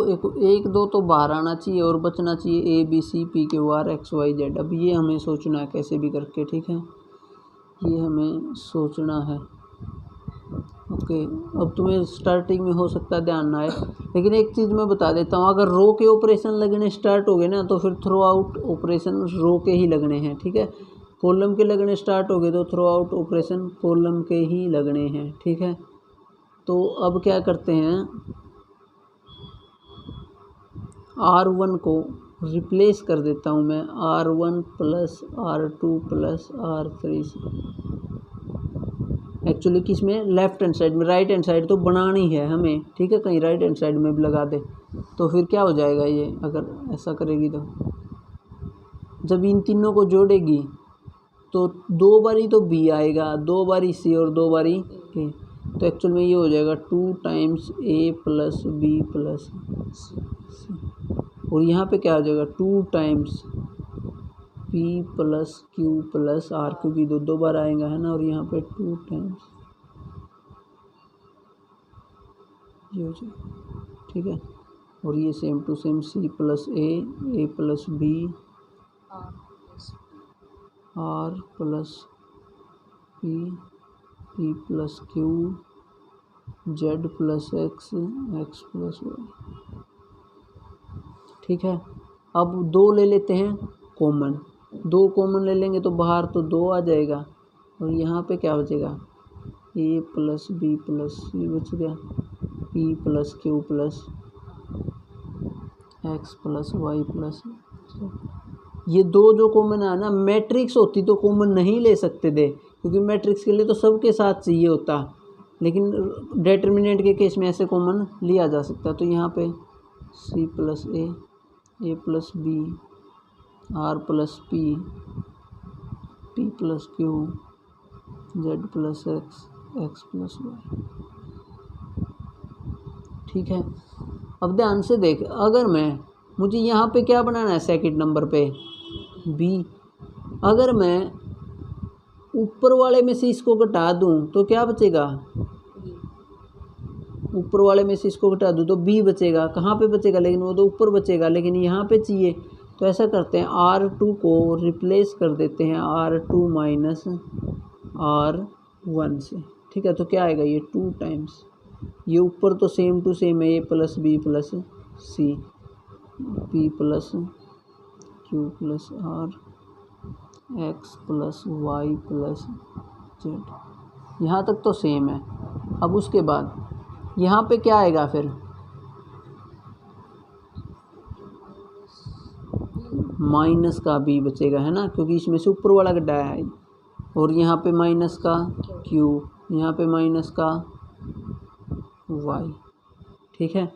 एक दो तो बाहर आना चाहिए और बचना चाहिए A B C P Q R X Y Z. अब ये हमें सोचना है कैसे भी करके, ठीक है, ये हमें सोचना है। ओके, अब तुम्हें स्टार्टिंग में हो सकता है ध्यान ना आए, लेकिन एक चीज़ मैं बता देता हूँ, अगर रो के ऑपरेशन लगने स्टार्ट हो गए ना तो फिर थ्रू आउट ऑपरेशन रो के ही लगने हैं, ठीक है। कॉलम के लगने स्टार्ट हो गए तो थ्रू आउट ऑपरेशन कॉलम के ही लगने हैं, ठीक है। तो अब क्या करते हैं, R1 को रिप्लेस कर देता हूँ मैं R1 plus R2 plus R3 से। एक्चुअली किस में, लेफ्ट हैंड साइड में, राइट हैंड साइड तो बनानी है हमें, ठीक है, कहीं राइट हैंड साइड में भी लगा दे तो फिर क्या हो जाएगा, ये अगर ऐसा करेगी तो जब इन तीनों को जोड़ेगी तो 2 बारी तो B आएगा, 2 बारी C और 2 बारी A, तो एक्चुअल में ये हो जाएगा 2 times A plus B plus C, और यहाँ पे क्या हो जाएगा 2 times P plus Q plus R, क्योंकि दो बार आएगा है ना, और यहाँ पे 2 टाइम्स ये हो जाएगा। ठीक है, और ये same to same C plus A plus B, R plus P, P plus Q, Z plus X, X plus Y. ठीक है, अब 2 ले लेते हैं कॉमन, 2 कॉमन ले लेंगे तो बाहर तो 2 आ जाएगा, और यहाँ पे क्या बचेगा, A plus B plus C बच गया, P plus Q plus X plus Y plus. ये 2 जो कॉमन है ना, मैट्रिक्स होती तो कॉमन नहीं ले सकते थे, क्योंकि मैट्रिक्स के लिए तो सबके साथ चाहिए होता, लेकिन डिटर्मिनेंट के केस में ऐसे कॉमन लिया जा सकता है। तो यहाँ पे C plus A plus B, R plus P, P plus Q, Z plus X, X plus Y. ठीक है, अब ध्यान से देख, अगर मुझे यहाँ पे क्या बनाना है, सेकंड नंबर पे बी, अगर मैं ऊपर वाले में से इसको घटा दूँ तो क्या बचेगा, ऊपर वाले में से इसको घटा दूँ तो बी बचेगा, कहाँ पे बचेगा, लेकिन वो तो ऊपर बचेगा, लेकिन यहाँ पे चाहिए। तो ऐसा करते हैं, R2 को रिप्लेस कर देते हैं R2 माइनस R1 से। ठीक है, तो क्या आएगा, ये 2 टाइम्स, ये ऊपर तो सेम टू सेम है, A plus B plus C, P plus Q plus R, X plus Y plus Z, यहाँ तक तो सेम है। अब उसके बाद यहाँ पे क्या आएगा फिर, माइनस का बी बचेगा है ना, क्योंकि इसमें से ऊपर वाला गड्ढा है, और यहाँ पे माइनस का क्यू, यहाँ पे माइनस का वाई। ठीक है,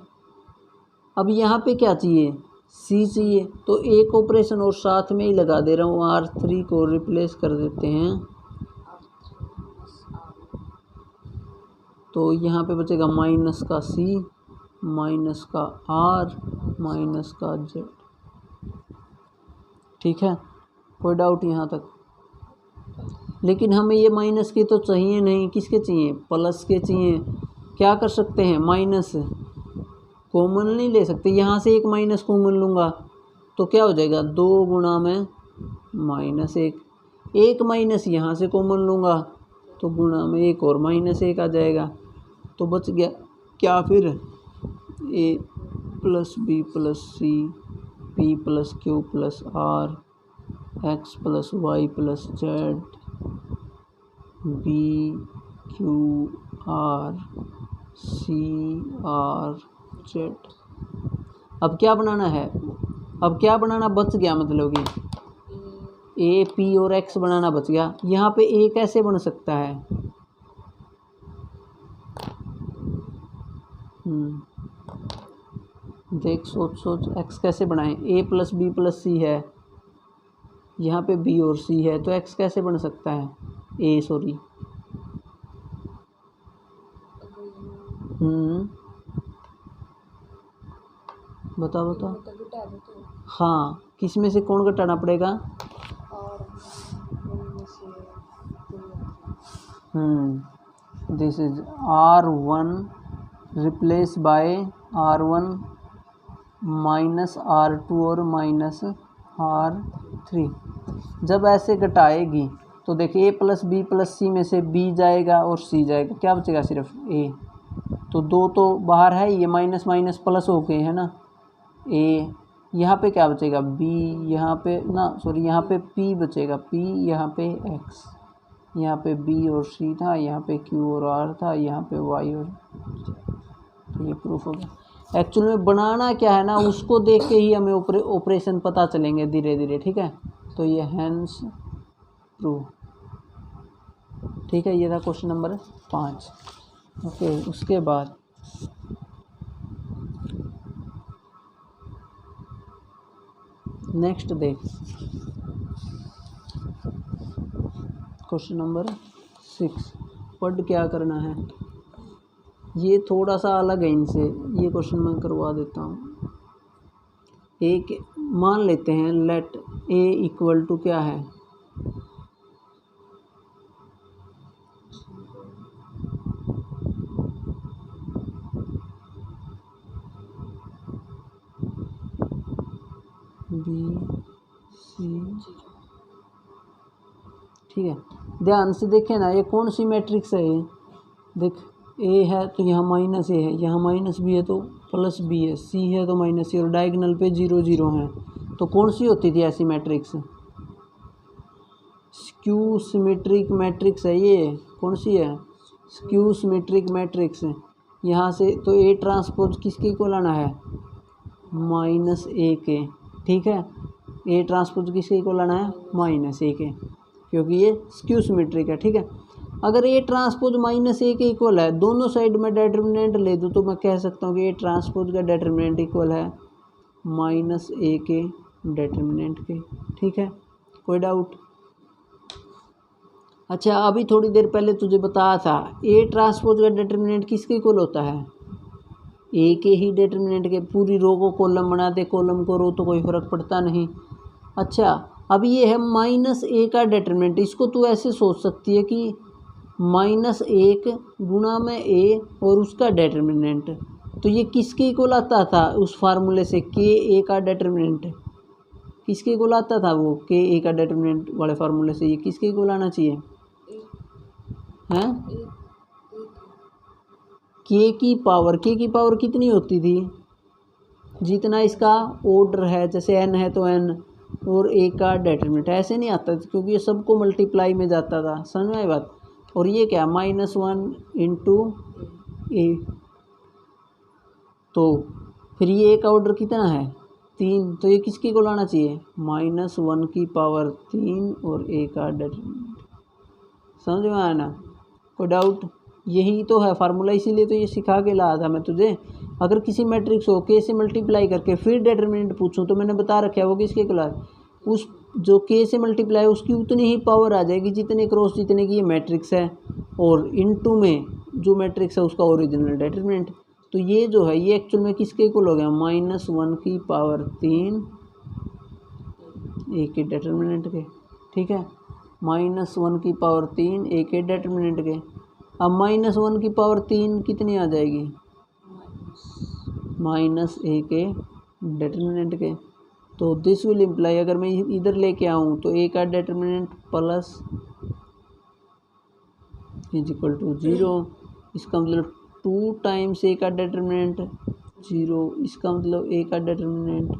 अब यहाँ पे क्या चाहिए, सी चाहिए, तो एक ऑपरेशन और साथ में ही लगा दे रहा हूँ, R3 को रिप्लेस कर देते हैं, तो यहाँ पे बचेगा माइनस का सी, माइनस का आर, माइनस का जेड। ठीक है, कोई डाउट यहाँ तक, लेकिन हमें ये माइनस के तो चाहिए नहीं, किसके चाहिए, प्लस के चाहिए। क्या कर सकते हैं, माइनस कॉमन नहीं ले सकते, यहाँ से एक माइनस कॉमन लूँगा तो क्या हो जाएगा, 2 गुणा में माइनस 1, एक माइनस यहाँ से कॉमन लूँगा तो गुणा में एक और माइनस 1 आ जाएगा, तो बच गया क्या फिर, A plus B plus C, P plus Q plus R, X plus Y plus Z, B Q R C R Z. अब क्या बनाना है, अब क्या बनाना बच गया, मतलब कि ए पी और एक्स बनाना बच गया। यहाँ पे ए कैसे बन सकता है, देख सोच एक्स कैसे बनाएं, ए प्लस बी प्लस सी है, यहाँ पे बी और सी है, तो एक्स कैसे बन सकता है, ए सॉरी, बताओ। हाँ, किस में से कौन घटाना पड़ेगा, this is R1 replace by R1 minus R2 और माइनस R3। जब ऐसे घटाएगी तो देखिए ए प्लस बी प्लस सी में से बी जाएगा और सी जाएगा, क्या बचेगा, सिर्फ ए, तो 2 तो बाहर है, ये माइनस माइनस प्लस हो गए है ना, ए, यहाँ पे क्या बचेगा, बी, यहाँ पे ना सॉरी यहाँ पे पी बचेगा, पी, यहाँ पे एक्स, यहाँ पे बी और सी था, यहाँ पे क्यू और आर था, यहाँ पे वाई और, तो ये प्रूफ हो गया। एक्चुअल में बनाना क्या है ना, उसको देख के ही हमें ऑपरेशन पता चलेंगे धीरे धीरे। ठीक है, तो ये हैंस प्रूफ। ठीक है, ये था क्वेश्चन नंबर 5। ओके, उसके बाद नेक्स्ट देख, क्वेश्चन नंबर 6। पढ़ क्या करना है, ये थोड़ा सा अलग है इनसे, ये क्वेश्चन मैं करवा देता हूँ। ए के मान लेते हैं लेट ए इक्वल टू क्या है, बी सी, ठीक है। ध्यान से देखें ना, ये कौन सी मैट्रिक्स है ये, देख ए है तो यहाँ माइनस ए है, यहाँ माइनस बी है तो प्लस बी है, सी है तो माइनस सी, और डायगोनल पे 0 0 है। तो कौन सी होती थी ऐसी मैट्रिक्स, स्क्यू सिमेट्रिक मैट्रिक्स है ये। कौन सी है, स्क्यू सिमेट्रिक मैट्रिक्स। यहाँ से तो ए ट्रांसपोज किसके को लाना है, माइनस ए के, ठीक है। ए ट्रांसपोज किसके को लाना है, माइनस ए के, क्योंकि ये स्क्यू सिमेट्रिक है, ठीक है। अगर ए ट्रांसपोज माइनस ए के इक्वल है, दोनों साइड में डिटर्मिनेंट ले दूँ तो मैं कह सकता हूँ कि ए ट्रांसपोज का डिटर्मिनेंट इक्वल है माइनस ए के डिटर्मिनेंट के, ठीक है। कोई डाउट? अच्छा, अभी थोड़ी देर पहले तुझे बताया था ए ट्रांसपोज का डिटर्मिनेंट किसके इक्वल होता है, ए के ही डिटर्मिनेंट के। पूरी रो को कॉलम बनाते, कॉलम को रो तो कोई फ़र्क पड़ता नहीं। अच्छा, अब ये है माइनस ए का डिटर्मिनेंट, इसको तू ऐसे सोच सकती है कि -1 गुणा में ए और उसका डिटर्मिनेंट। तो ये किसके इक्वल आता था उस फार्मूले से, के ए का डिटर्मिनेंट किसके इक्वल आता था, वो के ए का डिटर्मिनेंट वाले फार्मूले से ये किसके इक्वल आना चाहिए, हैं? के की पावर कितनी होती थी, जितना इसका ऑर्डर है, जैसे एन है तो एन और ए का डिटरमिनेंट, ऐसे नहीं आता था क्योंकि ये सबको मल्टीप्लाई में जाता था। समझ में आई बात? और ये क्या, -1 इंटू ए, तो फिर ये ए का ऑर्डर कितना है 3, तो ये किसकी को लाना चाहिए, -1 की पावर 3 और ए का डिटरमिनेंट। समझ में आया ना? कोई डाउट? यही तो है फार्मूला, इसीलिए तो ये सिखा के लाया था मैं तुझे। अगर किसी मैट्रिक्स को के से मल्टीप्लाई करके फिर डिटरमिनेंट पूछूं तो मैंने बता रखा है वो किसके क्लास, उस जो के से मल्टीप्लाई उसकी उतनी ही पावर आ जाएगी जितने क्रॉस जितने की ये मैट्रिक्स है, और इनटू में जो मैट्रिक्स है उसका ओरिजिनल डिटरमिनेंट। तो ये जो है ये एक्चुअल में किसके इक्वल हो गया, -1 की पावर 3 ए के डिटरमिनेंट के, ठीक है। -1 की पावर 3 ए के डिटरमिनेंट के। अब -1 की पावर 3 कितनी आ जाएगी, -a के डिटरमिनेंट के। तो दिस विल इम्प्लाई, अगर मैं इधर लेके आऊँ तो a का determinant plus is equal to 0, इसका मतलब 2 टाइम्स a का डिटरमिनेंट 0, इसका मतलब a का डिटरमिनेंट,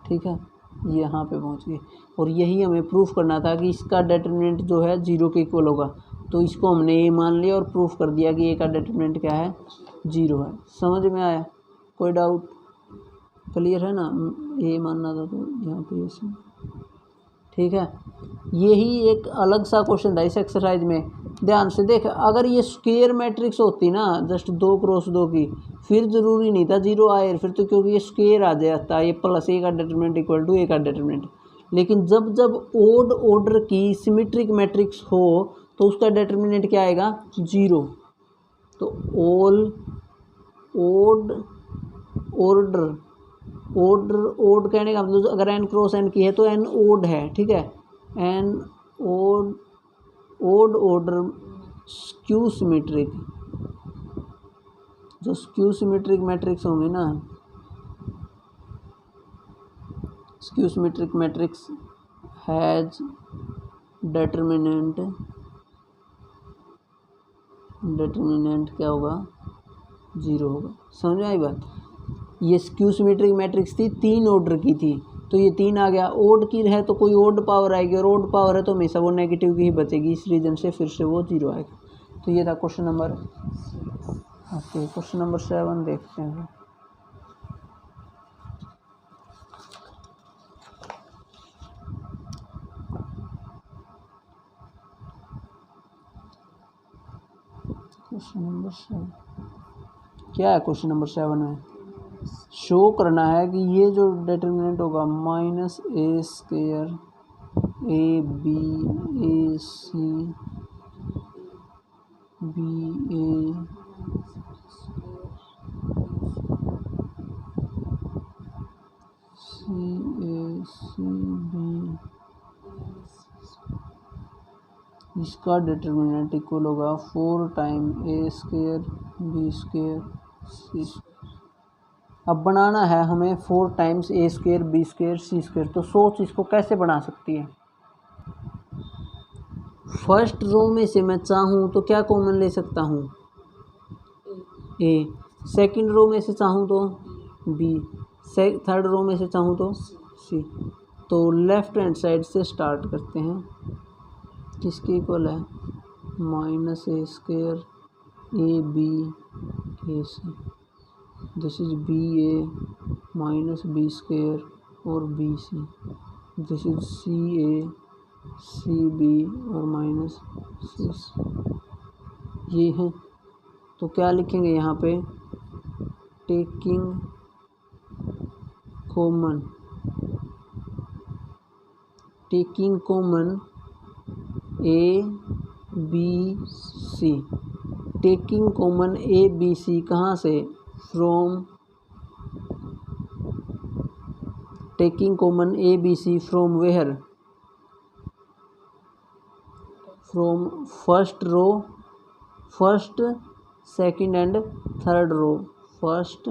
ठीक है। यहाँ पे पहुँच गए, और यही हमें प्रूफ करना था कि इसका डिटरमिनेंट जो है 0 के इक्वल होगा। तो इसको हमने ये मान लिया और प्रूफ कर दिया कि ए का डिटरमिनेंट क्या है, 0 है। समझ में आया? कोई डाउट? क्लियर है ना? ये मानना था तो यहाँ पे ऐसे, ठीक है। यही एक अलग सा क्वेश्चन था इस एक्सरसाइज में। ध्यान से देख, अगर ये स्क्वायर मैट्रिक्स होती ना जस्ट 2 क्रॉस 2 की, फिर ज़रूरी नहीं था 0 आए, फिर तो क्योंकि ये स्क्वायर आ जाता, ये प्लस ए का डिटरमिनेंट इक्वल टू ए का डिटरमिनेंट। लेकिन जब जब ओड ऑर्डर की सिमेट्रिक मैट्रिक्स हो तो उसका डिटरमिनेंट क्या आएगा, 0। तो ऑल ओड ऑर्डर, ओड कहने का मतलब अगर एन क्रॉस एन की है तो एन ओड है, ठीक है। An odd order skew symmetric, जो स्क्यू सिमेट्रिक मैट्रिक्स होंगे ना, skew symmetric matrix has determinant क्या होगा, 0 होगा। समझ में आई बात? ये स्क्यू सिमेट्रिक मैट्रिक्स थी 3 ऑर्डर की थी, तो ये 3 आ गया। ओड की है तो कोई ओड पावर आएगी, और ओड पावर है तो हमेशा वो नेगेटिव की ही बचेगी, इस रीजन से फिर से वो 0 आएगा। तो ये था question number, okay. Question number 7 देखते हैं। क्वेश्चन नंबर 7 क्या है? क्वेश्चन नंबर 7 में शो करना है कि ये जो डिटरमिनेंट होगा -a² a b a c b a CACB, इसका डिटर्मिनेंट इक्वल होगा 4 टाइम A² B² C²। अब बनाना है हमें 4 टाइम्स A² B² C²। तो सोच इसको कैसे बना सकती है। फर्स्ट रो में से मैं चाहूँ तो क्या कॉमन ले सकता हूँ, A। सेकंड रो में से चाहूँ तो B। थर्ड रो में से चाहूँ तो C। तो लेफ्ट हैंड साइड से स्टार्ट करते हैं। किसके इक्वल है, -A² AB AC। This is BA -B² और BC। This is CA CB और -C। ये है। तो क्या लिखेंगे यहाँ पे, taking common A B C। Taking common A B C कहाँ से, from taking common A B C from where, from first row, first second and third row, first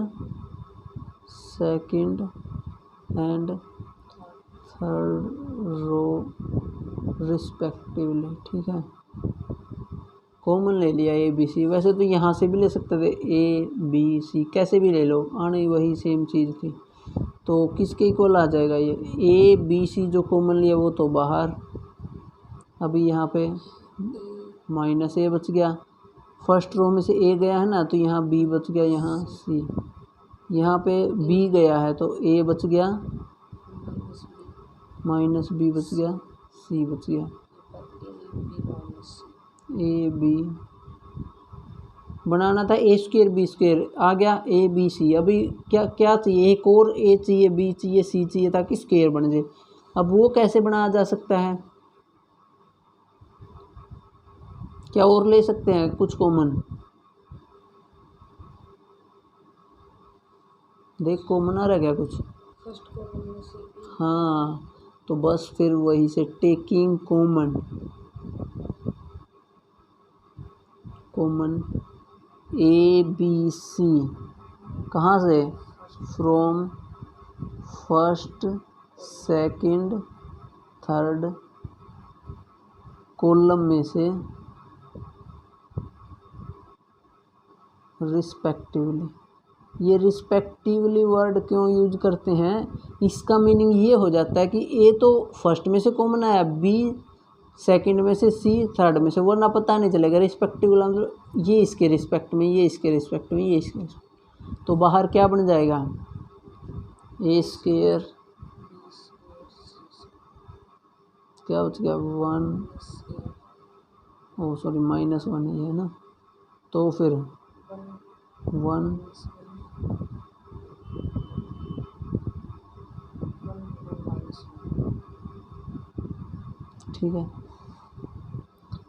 second and third row respectively. ठीक है, common ले लिया A B C। वैसे तो यहाँ से भी ले सकते थे A B C, कैसे भी ले लो, आने वही सेम चीज़ थी। तो किसके इक्वल आ जाएगा ये, A B C जो कॉमन लिया वो तो बाहर। अभी यहाँ पे -A बच गया, फर्स्ट रो में से A गया है ना, तो यहाँ B बच गया, यहाँ C। यहाँ पे B गया है तो A बच गया, -B बच गया, C बच गया। A B बनाना था A² B² आ गया A B C। अभी क्या क्या चाहिए, एक और A चाहिए B चाहिए C चाहिए ताकि स्क्वायर बन जाए। अब वो कैसे बनाया जा सकता है, क्या और ले सकते हैं कुछ कॉमन, देख कॉमन आ रहा है क्या कुछ, हाँ। तो बस फिर वही से taking common A B C कहाँ से, from first second third column में से रिस्पेक्टिवली। ये रिस्पेक्टिवली वर्ड क्यों यूज करते हैं, इसका मीनिंग ये हो जाता है कि A तो फर्स्ट में से कॉमन आया, B सेकंड में से, C थर्ड में से, वरना पता नहीं चलेगा। रिस्पेक्टिवली मतलब ये इसके रिस्पेक्ट में, ये इसके रिस्पेक्ट में, ये इसके रिस्पेक्ट। तो बाहर क्या बन जाएगा, A² क्या बच गया 1, ओ सॉरी -1 है ना, तो फिर 1 ठीक है।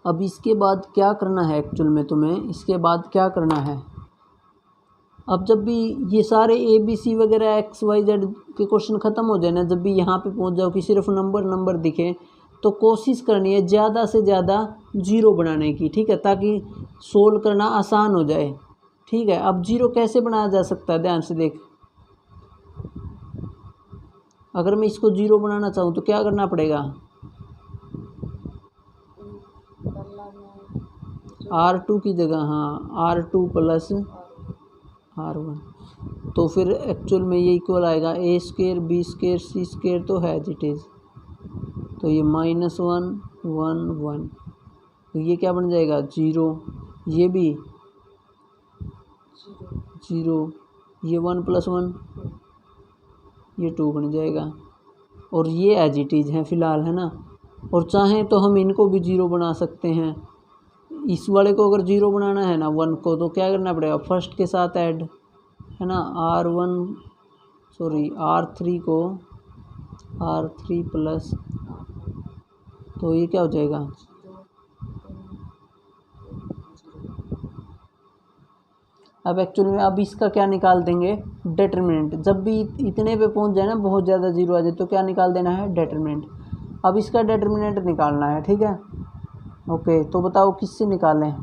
अब इसके बाद क्या करना है एक्चुअल में तुम्हें, इसके बाद क्या करना है, अब जब भी ये सारे ABC वगैरह XYZ के क्वेश्चन ख़त्म हो जाए ना, जब भी यहाँ पे पहुँच जाओ कि सिर्फ नंबर दिखे, तो कोशिश करनी है ज़्यादा से ज़्यादा 0 बनाने की। ठीक है, ताकि सोल्व करना आसान हो जाए। ठीक है, अब 0 कैसे बनाया जा सकता है, ध्यान से देख। अगर मैं इसको 0 बनाना चाहूँ तो क्या करना पड़ेगा, R2 की जगह, हाँ R2 + R1। तो फिर एक्चुअल में ये इक्वल आएगा A² B² C² तो है एज इट इज़। तो ये -1 1 1, तो ये क्या बन जाएगा 0, ये भी 0, ये 1 + 1 ये 2 बन जाएगा। और ये एज इट इज़ है फ़िलहाल, है ना। और चाहें तो हम इनको भी 0 बना सकते हैं। इस वाले को अगर 0 बनाना है ना 1 को, तो क्या करना पड़ेगा, फर्स्ट के साथ ऐड, है ना, R3 को R3 प्लस, तो ये क्या हो जाएगा, अब एक्चुअली में अब इसका क्या निकाल देंगे, डिटरमिनेंट। जब भी इतने पे पहुंच जाए ना, बहुत ज़्यादा जीरो आ जाए, तो क्या निकाल देना है, डिटरमिनेंट। अब इसका डिटरमिनेंट निकालना है, ठीक है। ओके, तो बताओ किससे निकालें,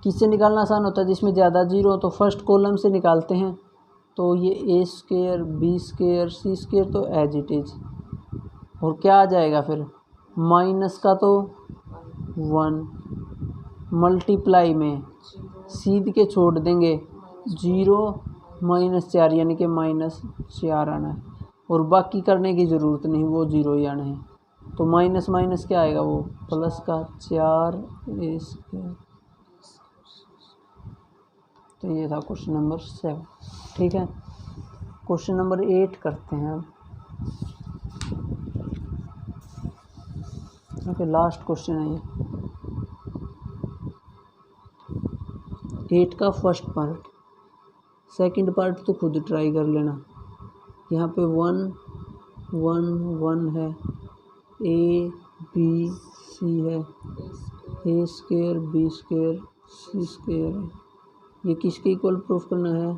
किससे निकालना आसान होता है, जिसमें ज़्यादा जीरो हो तो फर्स्ट कॉलम से निकालते हैं। तो ये ए स्क्वायर बी स्क्वायर सी स्क्वायर तो एज इट इज, और क्या आ जाएगा फिर, माइनस का तो 1 मल्टीप्लाई में सीध के छोड़ देंगे 0 -4 यानी कि -4 आना है, और बाकी करने की ज़रूरत नहीं, वो 0 ही आना है। तो माइनस माइनस क्या आएगा, वो प्लस का 4 ए स्क्वायर। तो ये था क्वेश्चन नंबर 7, ठीक है। क्वेश्चन नंबर 8 करते हैं अब। ओके, लास्ट क्वेश्चन है ये 8 का फर्स्ट पार्ट। सेकंड पार्ट तो खुद ट्राई कर लेना। यहाँ पे 1 1 1 है, ए बी सी है, ए स्क्वायर बी स्क्वायर सी स्क्वायर है। ये किसके इक्वल प्रूफ करना है,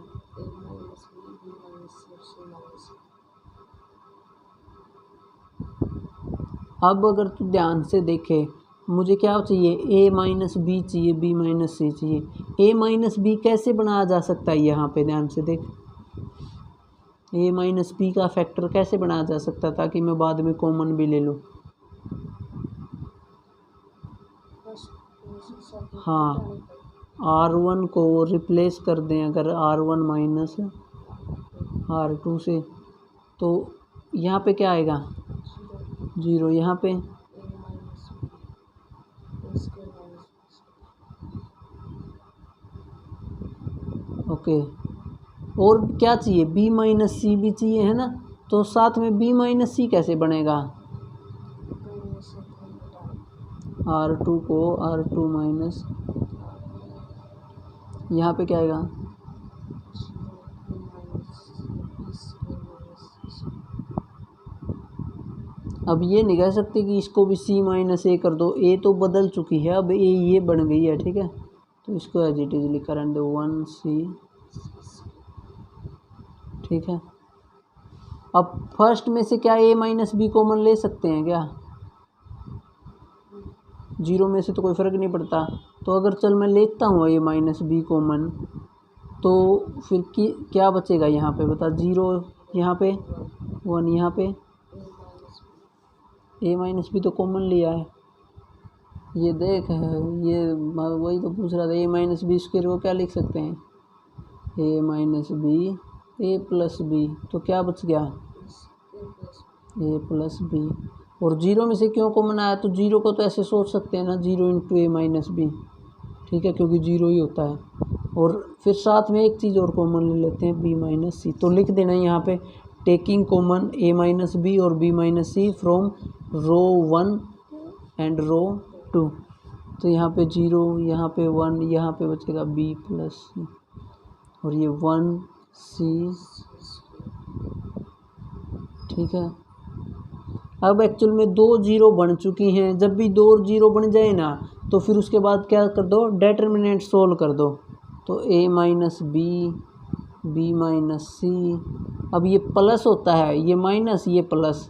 अब अगर तू ध्यान से देखे, मुझे क्या चाहिए, a माइनस बी चाहिए, b माइनस सी चाहिए। a माइनस बी कैसे बनाया जा सकता है, यहाँ पे ध्यान से देख, a माइनस बी का फैक्टर कैसे बनाया जा सकता है, ताकि मैं बाद में कॉमन भी ले लूँ। हाँ, r1 को रिप्लेस कर दें अगर r1 माइनस r2 से, तो यहाँ पे क्या आएगा, 0। यहाँ पे ओके, और क्या चाहिए, b माइनस सी भी चाहिए, है ना। तो साथ में b माइनस सी कैसे बनेगा, r2 को r2 माइनस, यहाँ पे क्या आएगा, अब ये नहीं कह सकते कि इसको भी c माइनस ए कर दो, a तो बदल चुकी है, अब a ये बन गई है, ठीक है। तो इसको एज इट इज लिखा रहने दो 1c, ठीक है। अब फर्स्ट में से क्या a माइनस बी कॉमन ले सकते हैं क्या, 0 में से तो कोई फ़र्क नहीं पड़ता। तो अगर चल मैं लेता हूँ a माइनस बी कॉमन, तो फिर क्या बचेगा यहाँ पे, बता, 0 यहाँ पे 1 यहाँ पे, a माइनस बी तो कॉमन लिया है, ये देख है, ये वही तो पूछ रहा था। a माइनस बी स्क्वायर को क्या लिख सकते हैं, a minus B a plus B, तो क्या बच गया, a प्लस बी। और 0 में से क्यों कॉमन आया, तो 0 को तो ऐसे सोच सकते हैं ना, 0 इंटू a माइनस बी, ठीक है, क्योंकि 0 ही होता है। और फिर साथ में एक चीज़ और कॉमन ले लेते हैं, b माइनस सी। तो लिख देना यहाँ पे, taking common a minus B और b minus C from row 1 and row 2। तो यहाँ पे 0, यहाँ पे 1, यहाँ पे बचेगा b प्लस सी, और ये 1c, ठीक है। अब एक्चुअल में 2 0 बन चुकी हैं, जब भी 2 0 बन जाए ना, तो फिर उसके बाद क्या कर दो, डिटरमिनेंट सोल्व कर दो। तो a minus B b minus C, अब ये प्लस होता है, ये माइनस ये प्लस,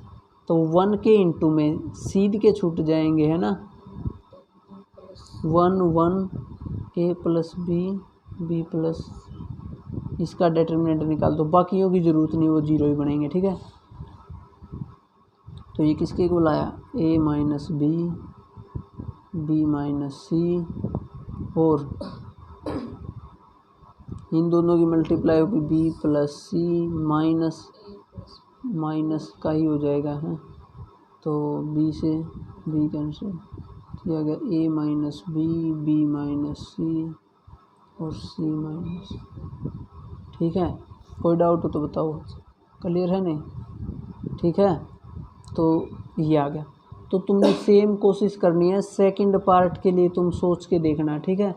तो 1 के इंटू में सीध के छूट जाएंगे, है ना, 1 1 a प्लस बी प्लस, इसका डिटरमिनेंट निकाल दो, बाकियों की ज़रूरत नहीं, वो 0 ही बनेंगे, ठीक है। तो ये किसके को लाया, a माइनस बी माइनस सी, और इन दोनों की मल्टीप्लाई होगी b प्लस सी, माइनस का ही हो जाएगा, है। तो b से b कैंसिल किया गया, a माइनस बी माइनस सी और c माइनस, ठीक है। कोई डाउट हो तो बताओ, क्लियर है नहीं, ठीक है। तो ये आ गया। तो तुमने सेम कोशिश करनी है, सेकंड पार्ट के लिए तुम सोच के देखना, ठीक है।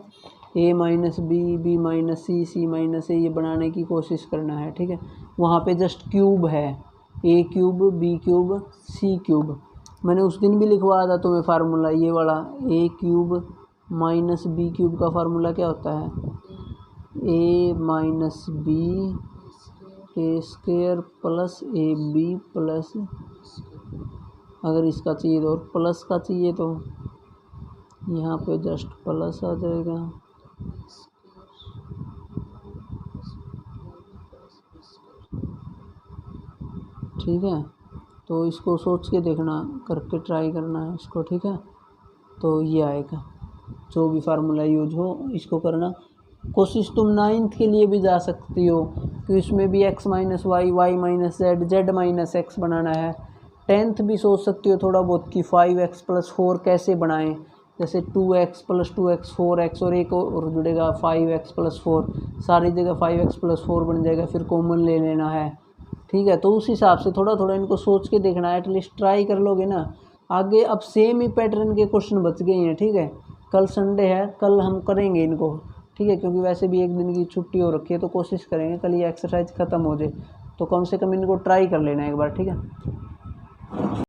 a minus B minus C minus A, ये बनाने की कोशिश करना है, ठीक है। वहाँ पे जस्ट क्यूब है, a cube b cube c cube, मैंने उस दिन भी लिखवाया था तुम्हें फार्मूला, ये वाला a cube minus B cube का फार्मूला क्या होता है, A minus B A square plus A B plus, अगर इसका चाहिए तो और प्लस का चाहिए तो यहाँ पे जस्ट प्लस आ जाएगा। ठीक है, तो इसको सोच के देखना, करके ट्राई करना है इसको। ठीक है, तो ये आएगा, जो भी फार्मूला यूज हो इसको करना। कोशिश तुम 9th के लिए भी जा सकती हो कि इसमें भी x minus Y, Y minus Z, Z minus X बनाना है। 10th भी सोच सकती हो थोड़ा बहुत कि 5x प्लस 4 कैसे बनाएं, जैसे 2x प्लस 2x 4x और एक और जुड़ेगा 5x प्लस 4, सारी जगह 5x प्लस 4 बन जाएगा, फिर कॉमन ले लेना है। ठीक है, तो उस हिसाब से थोड़ा थोड़ा इनको सोच के देखना है, एटलीस्ट ट्राई कर लोगे ना आगे। अब सेम ही पैटर्न के क्वेश्चन बच गए हैं। ठीक है, कल संडे है, कल हम करेंगे इनको। ठीक है, क्योंकि वैसे भी एक दिन की छुट्टी हो रखी है, तो कोशिश करेंगे कल ये एक्सरसाइज ख़त्म हो जाए, तो कम से कम इनको ट्राई कर लेना एक बार। ठीक है।